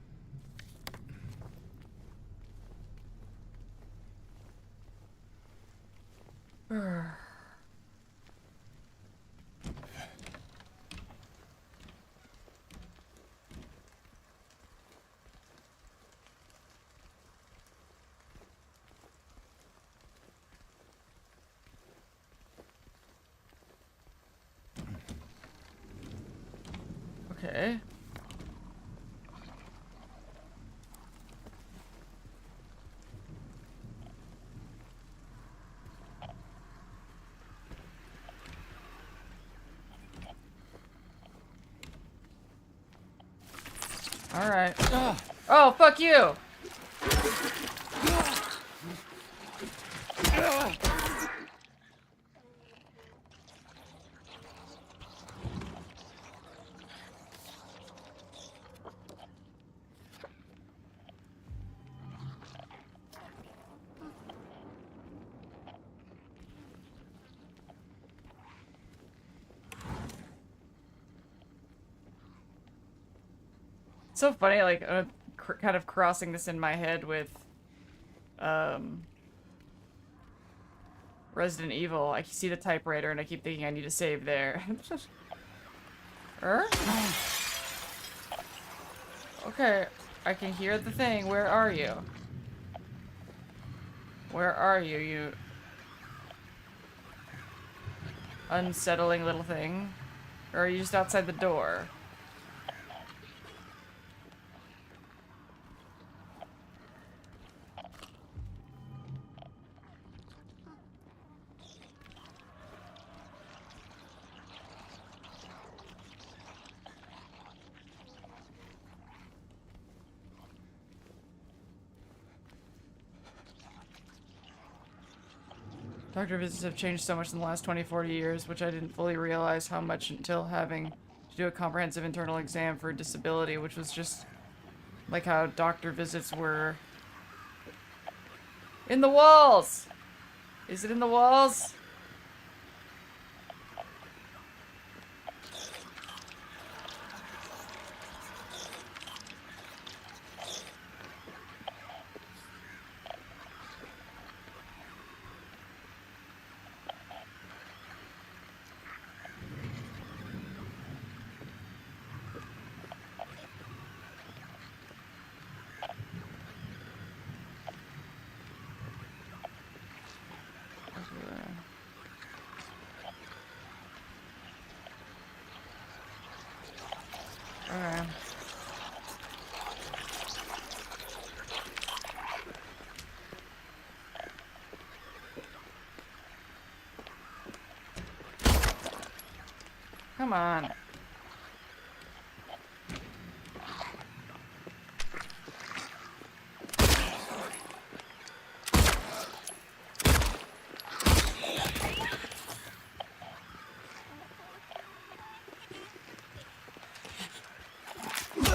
Okay. Alright. Oh, fuck you! It's so funny, like, kind of crossing this in my head with, Resident Evil. I see the typewriter and I keep thinking I need to save there. Okay, I can hear the thing. Where are you? Where are you, you unsettling little thing? Or are you just outside the door? Doctor visits have changed so much in the last 20-40 years, which I didn't fully realize how much until having to do a comprehensive internal exam for a disability, which was just like how doctor visits were in the walls. Is it in the walls? Alright. Come on.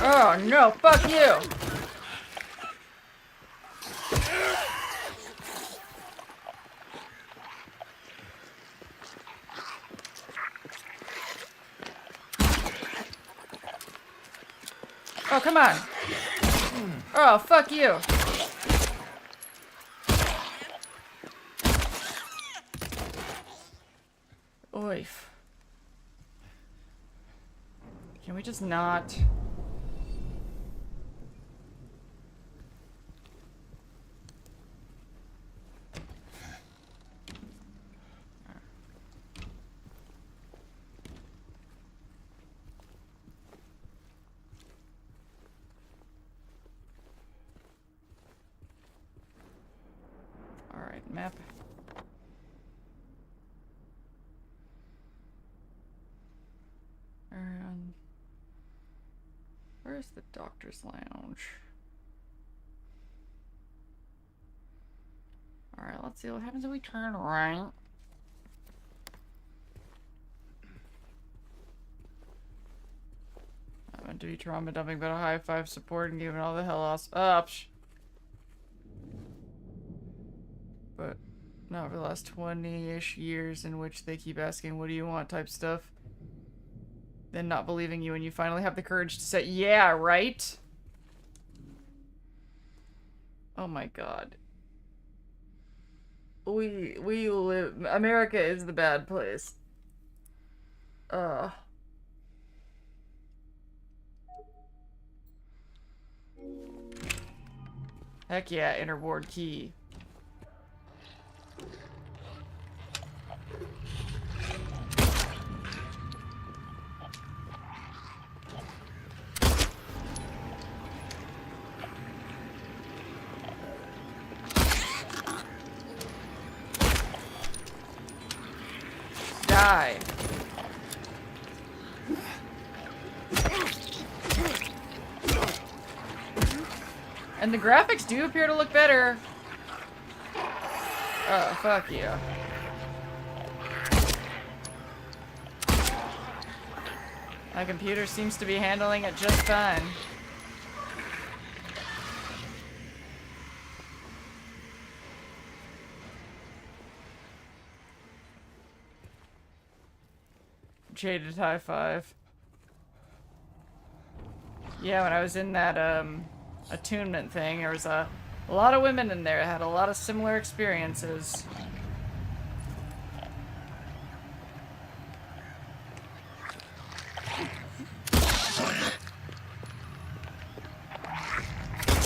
Oh no, fuck you! Oh, come on! Oh, fuck you! Oif. Can we just not... Alright, map. And where's the doctor's lounge? Alright, let's see what happens if we turn right. I meant to be trauma dumping, but a high five support and giving all the hell up. But not for the last 20-ish years in which they keep asking, what do you want type stuff. Then not believing you, and you finally have the courage to say, yeah, right? Oh my god. We live... America is the bad place. Heck yeah, inner ward key. Die. And the graphics do appear to look better. Oh, fuck you. My computer seems to be handling it just fine. Jaded high five. Yeah, when I was in that attunement thing, there was a lot of women in there that had a lot of similar experiences.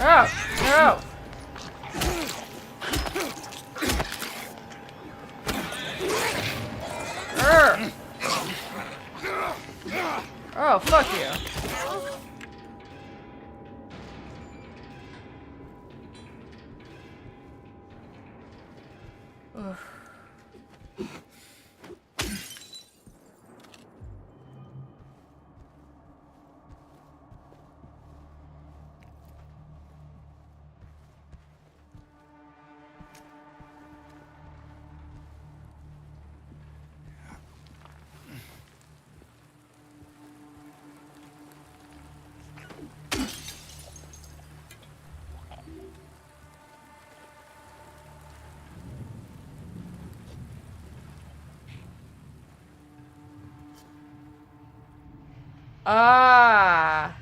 Oh, no! Urgh. Oh, fuck you. Ugh. Ah.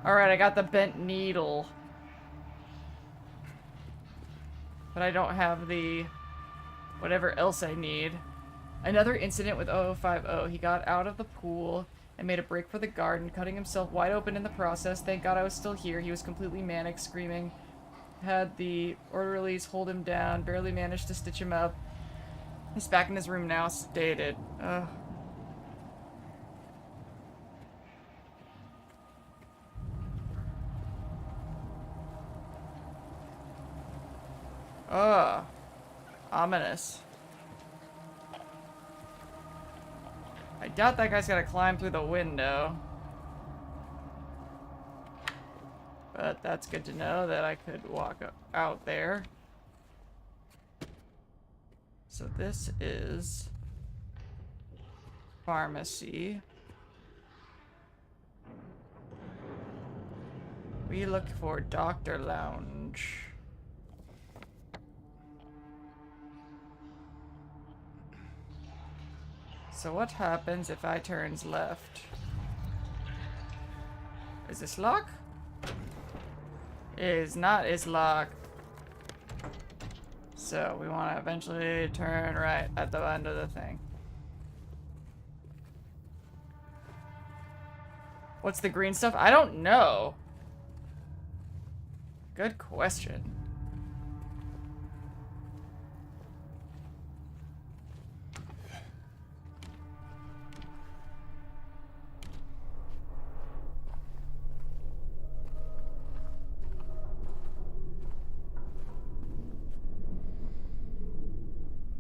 Alright, I got the bent needle. But I don't have the whatever else I need. Another incident with 0050. He got out of the pool and made a break for the garden, cutting himself wide open in the process. Thank God I was still here. He was completely manic, screaming. Had the orderlies hold him down, barely managed to stitch him up. He's back in his room now, sedated. Ugh. Ugh. Ominous. I doubt that guy's gonna climb through the window. But that's good to know that I could walk out there. So this is pharmacy. We look for Doctor Lounge. So what happens if I turns left? Is this lock? It is not, it's locked. So we want to eventually turn right at the end of the thing. What's the green stuff? I don't know. Good question.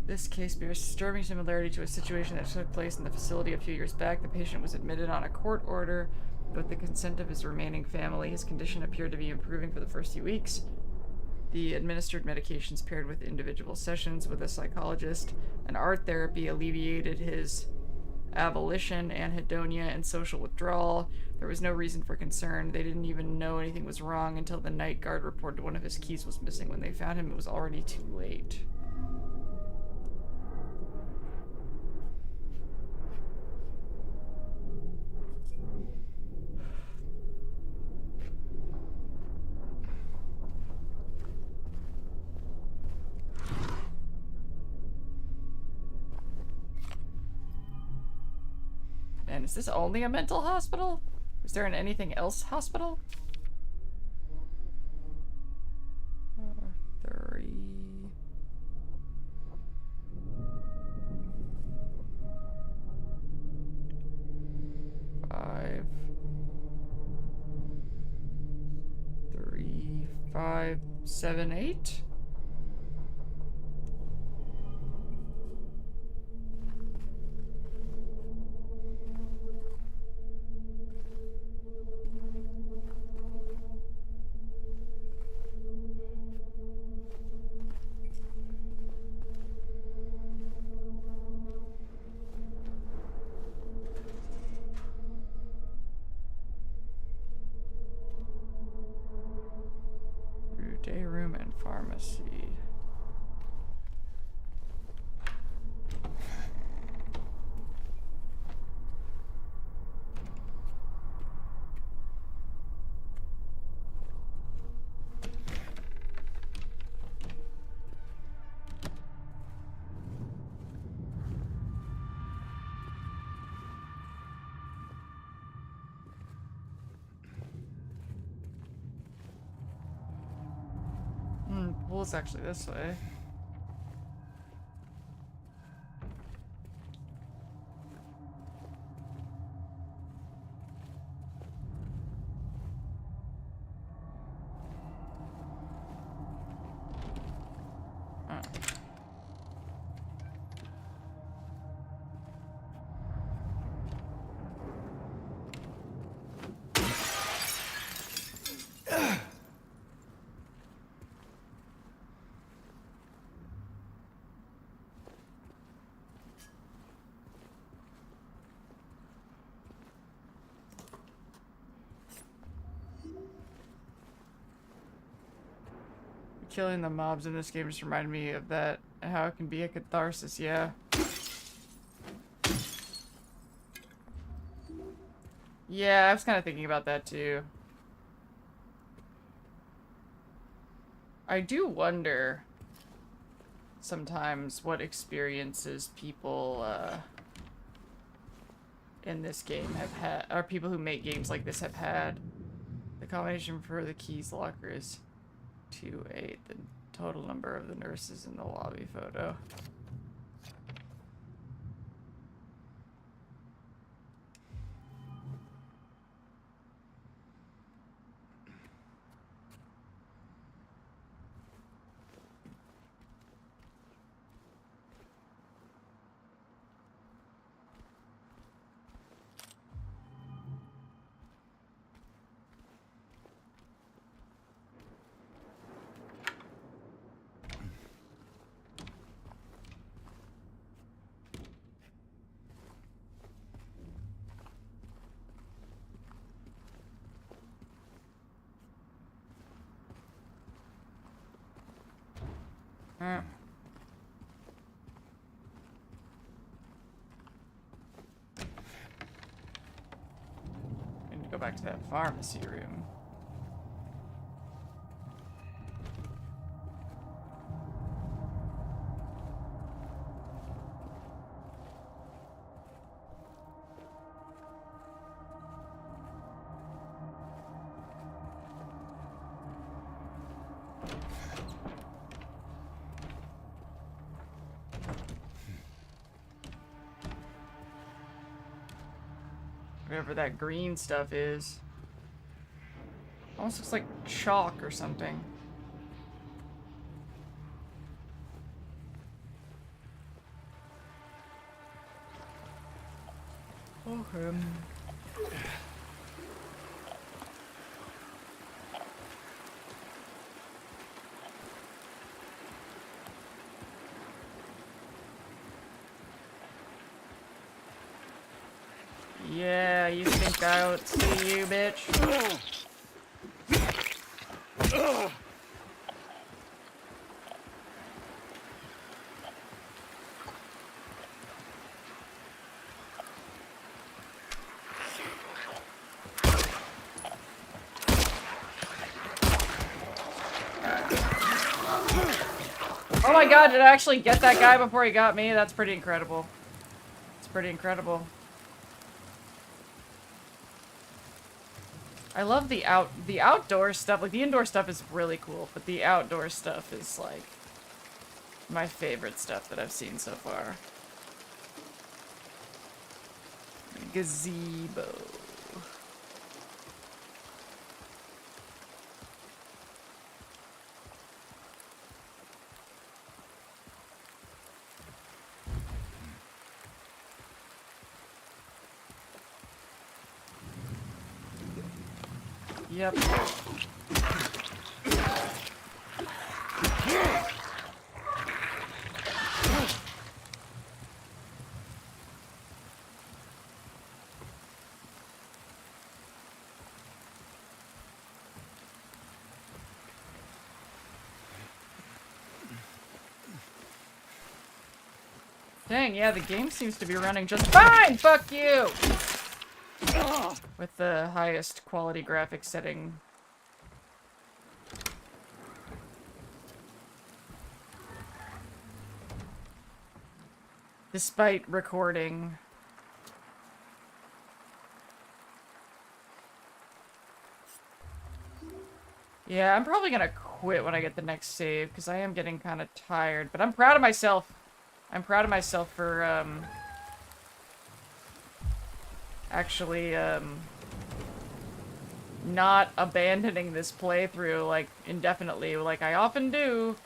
This case bears disturbing similarity to a situation that took place in the facility a few years back. The patient was admitted on a court order with the consent of his remaining family. His condition appeared to be improving for the first few weeks. The administered medications paired with individual sessions with a psychologist and art therapy alleviated his abolition, anhedonia, and social withdrawal. There was no reason for concern. They didn't even know anything was wrong until the night guard reported one of his keys was missing. When they found him, it was already too late. And is this only a mental hospital? Is there an anything else hospital? 3. 5. 3, 5, 7, 8. Day room and pharmacy. Pool's actually this way. Oh. Killing the mobs in this game just reminded me of that, how it can be a catharsis, yeah. Yeah, I was kind of thinking about that too. I do wonder sometimes what experiences people in this game have had, or people who make games like this have had. The combination for the keys locker is 2-8, the total number of the nurses in the lobby photo. I need to go back to that pharmacy room. Whatever that green stuff is. Almost looks like chalk or something. Okay. Yeah, you think I would see you, bitch? Oh my god, did I actually get that guy before he got me? That's pretty incredible. It's pretty incredible. I love the outdoor stuff. Like, the indoor stuff is really cool, but the outdoor stuff is, like, my favorite stuff that I've seen so far. Gazebo. Yep. Dang, yeah, the game seems to be running just fine! Fuck you! With the highest quality graphics setting. Despite recording. Yeah, I'm probably gonna quit when I get the next save, because I am getting kind of tired. But I'm proud of myself. I'm proud of myself for, actually, not abandoning this playthrough, like, indefinitely, like I often do.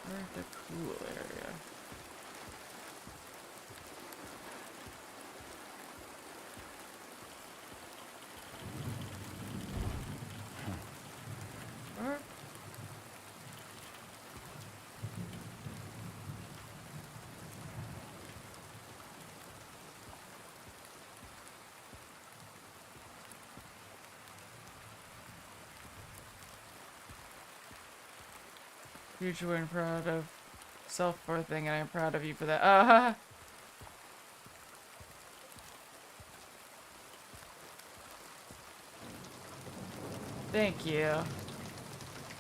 Where's the cool area? Where? Future and proud of self-worth thing, and I'm proud of you for that. Thank you.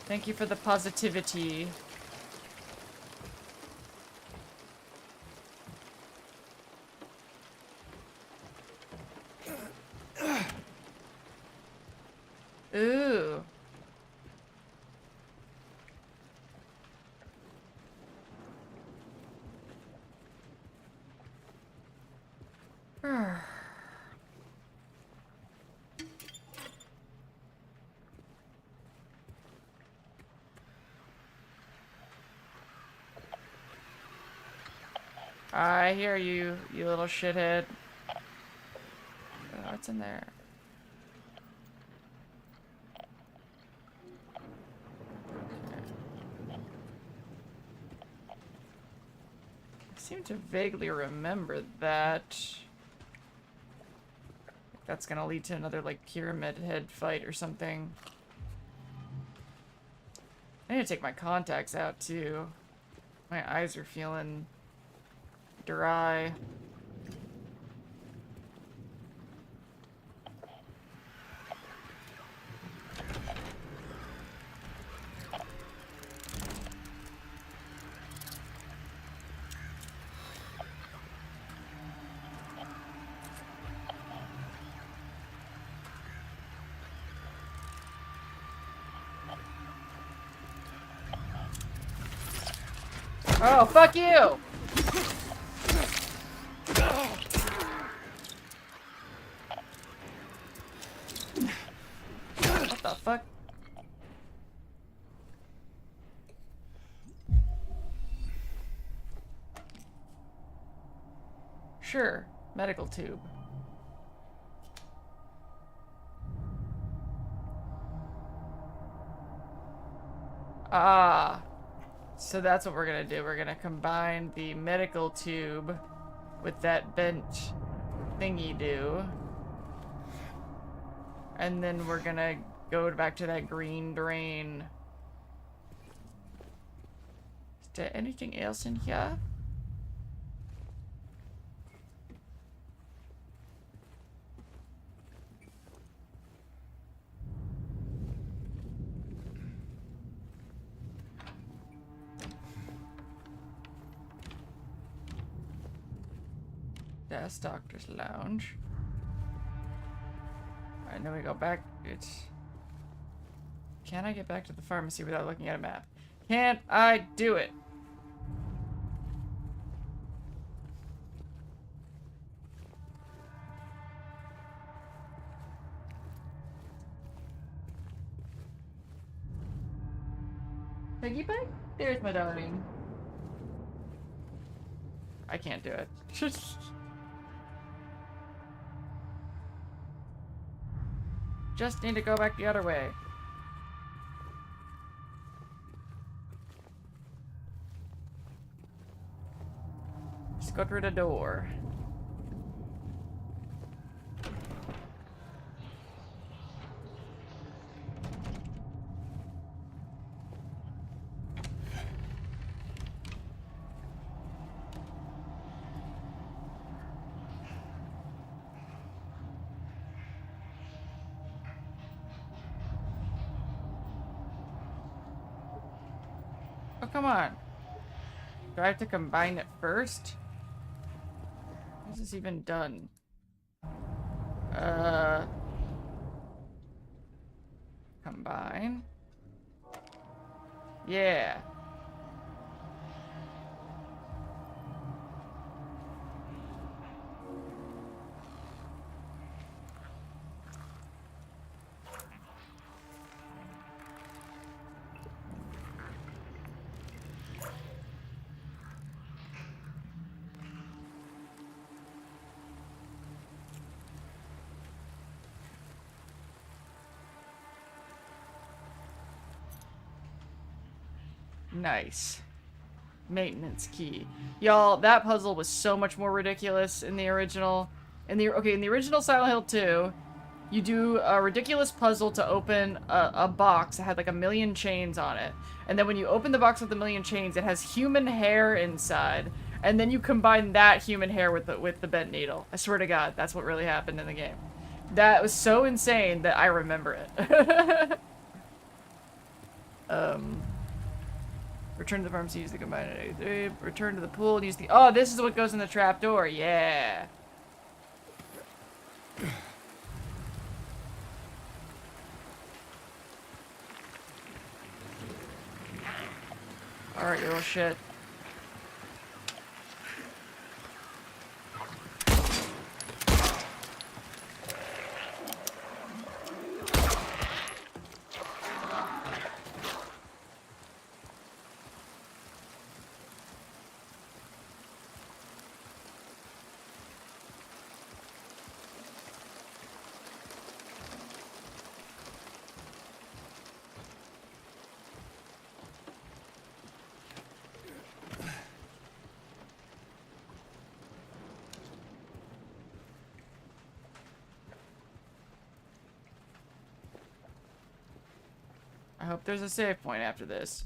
Thank you for the positivity. Ooh. I hear you, you little shithead. Oh, what's in there? I seem to vaguely remember that. That's gonna lead to another, like, pyramid head fight or something. I need to take my contacts out, too. My eyes are feeling dry. Oh, fuck you! What the fuck? Sure, medical tube. Ah. So that's what we're gonna do. We're gonna combine the medical tube with that bent thingy-do. And then we're gonna go back to that green drain. Is there anything else in here? That's Doctor's Lounge. Alright, then we go back. It's... Can I get back to the pharmacy without looking at a map? Can't I do it? Piggy bike? There's my darling. I can't do it. Just need to go back the other way. Just go through the door. Oh, come on. Do I have to combine it first? How's this even done? Combine. Yeah. Nice. Maintenance key. Y'all, that puzzle was so much more ridiculous in the original. In the original Silent Hill 2, you do a ridiculous puzzle to open a box that had like 1,000,000 chains on it. And then when you open the box with 1,000,000 chains, it has human hair inside. And then you combine that human hair with the bent needle. I swear to God, that's what really happened in the game. That was so insane that I remember it. Return to the pharmacy, use the combined A3. Return to the pool, use the... Oh, this is what goes in the trap door. Yeah. Alright, you little shit. I hope there's a save point after this.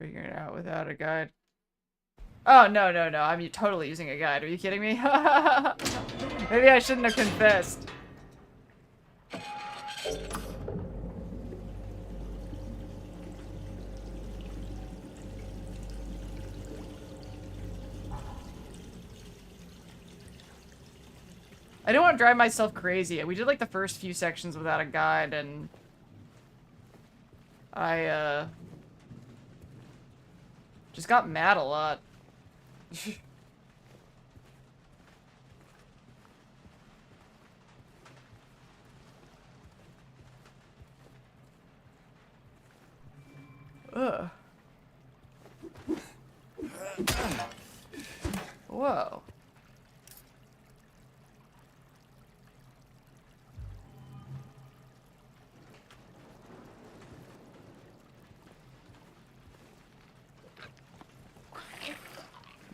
Figuring it out without a guide. Oh, no, no, no. I'm totally using a guide. Are you kidding me? Maybe I shouldn't have confessed. I don't want to drive myself crazy. We did like the first few sections without a guide, and I just got mad a lot. Ugh. Whoa.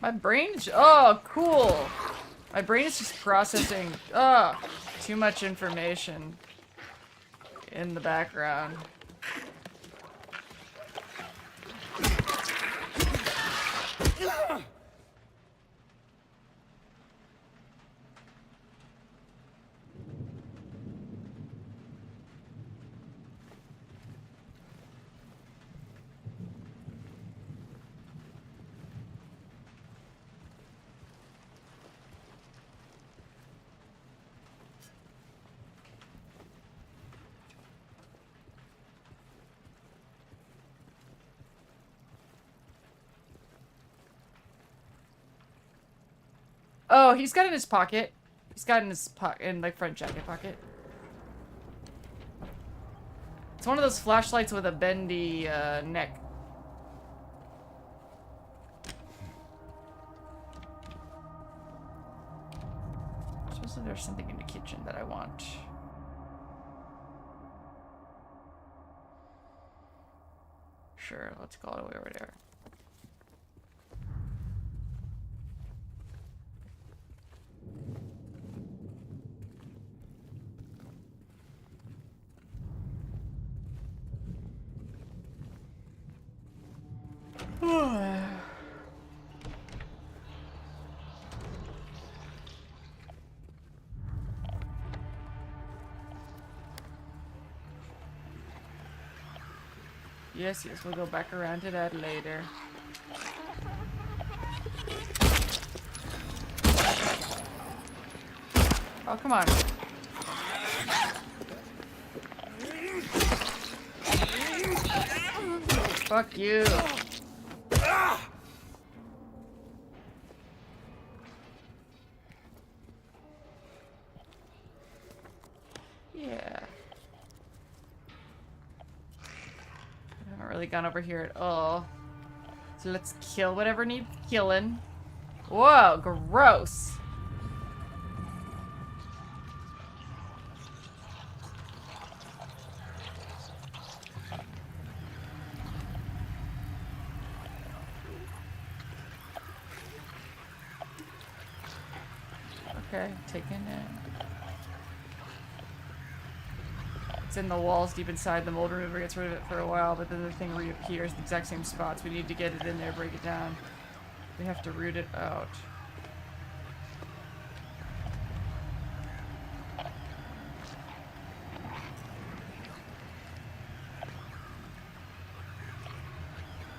My brain's... Oh, cool. My brain is just processing... Oh, too much information in the background. Oh, he's got it in his pocket. He's got it in his in like front jacket pocket. It's one of those flashlights with a bendy neck. Suppose there's something in the kitchen that I want. Sure, let's go all the way over there. Yes, we'll go back around to that later. Oh, come on. Fuck you. Yeah. I haven't really gone over here at all. So let's kill whatever needs killing. Whoa, gross. Okay, taking it. It's in the walls deep inside. The mold remover gets rid of it for a while, but then the thing reappears in the exact same spots. We need to get it in there, break it down. We have to root it out.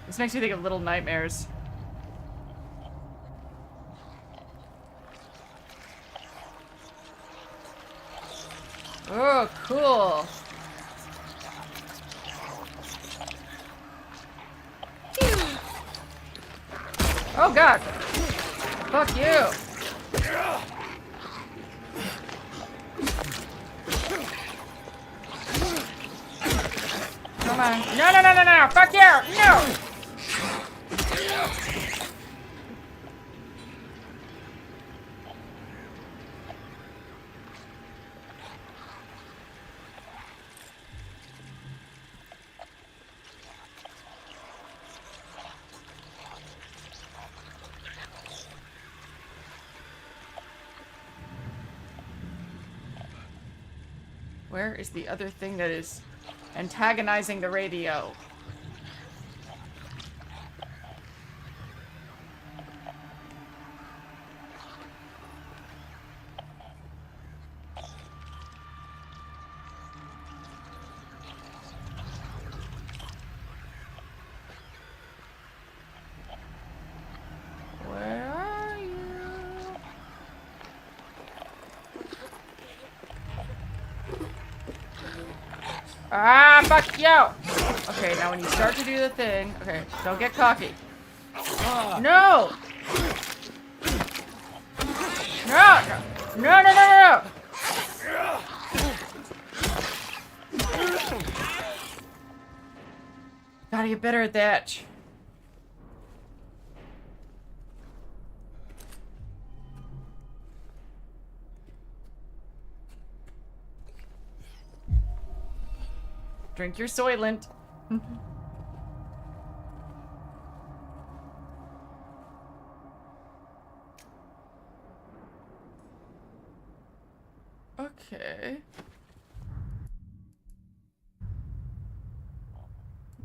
This makes me think of Little Nightmares. Oh, cool. Oh, God. Fuck you. Come on. No, no, no, no, no. Fuck you. No. Where is the other thing that is antagonizing the radio? Where are you? Ah, fuck you! Okay, now when you start to do the thing, okay, don't get cocky. No! No! No, no, no, no, no! Gotta get better at that. Drink your Soylent. Okay.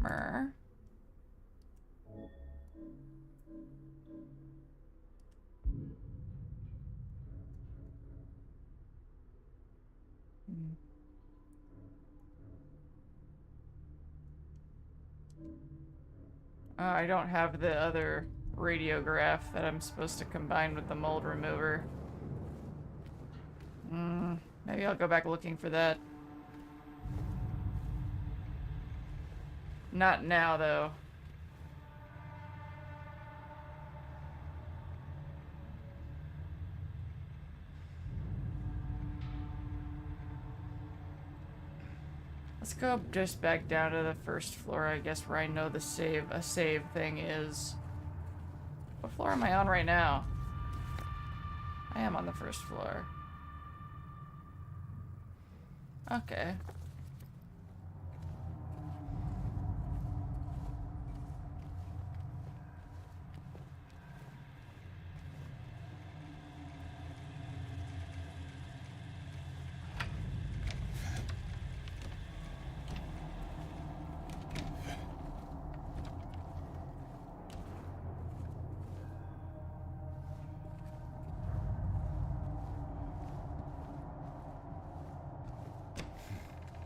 Mer. I don't have the other radiograph that I'm supposed to combine with the mold remover. Maybe I'll go back looking for that. Not now, though. Let's go just back down to the first floor, I guess, where I know the save thing is. What floor am I on right now? I am on the first floor. Okay.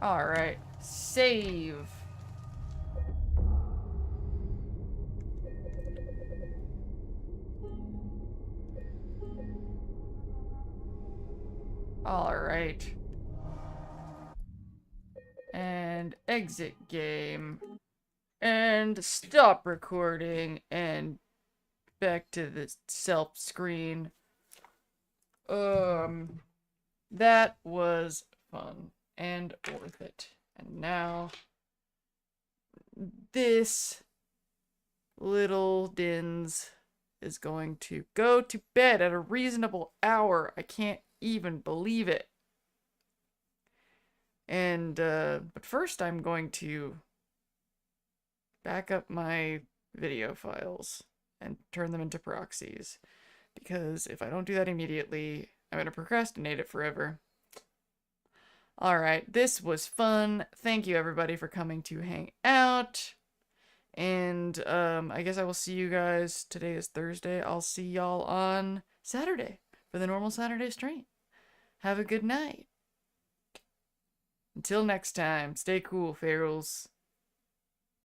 Alright. Save. Alright. And exit game. And stop recording. And back to the self screen. That was fun and worth it. And now this little Dins is going to go to bed at a reasonable hour. I can't even believe it. And but first I'm going to back up my video files and turn them into proxies, because if I don't do that immediately, I'm going to procrastinate it forever. Alright, this was fun. Thank you everybody for coming to hang out. And I guess I will see you guys. Today is Thursday. I'll see y'all on Saturday for the normal Saturday stream. Have a good night. Until next time, stay cool, ferals.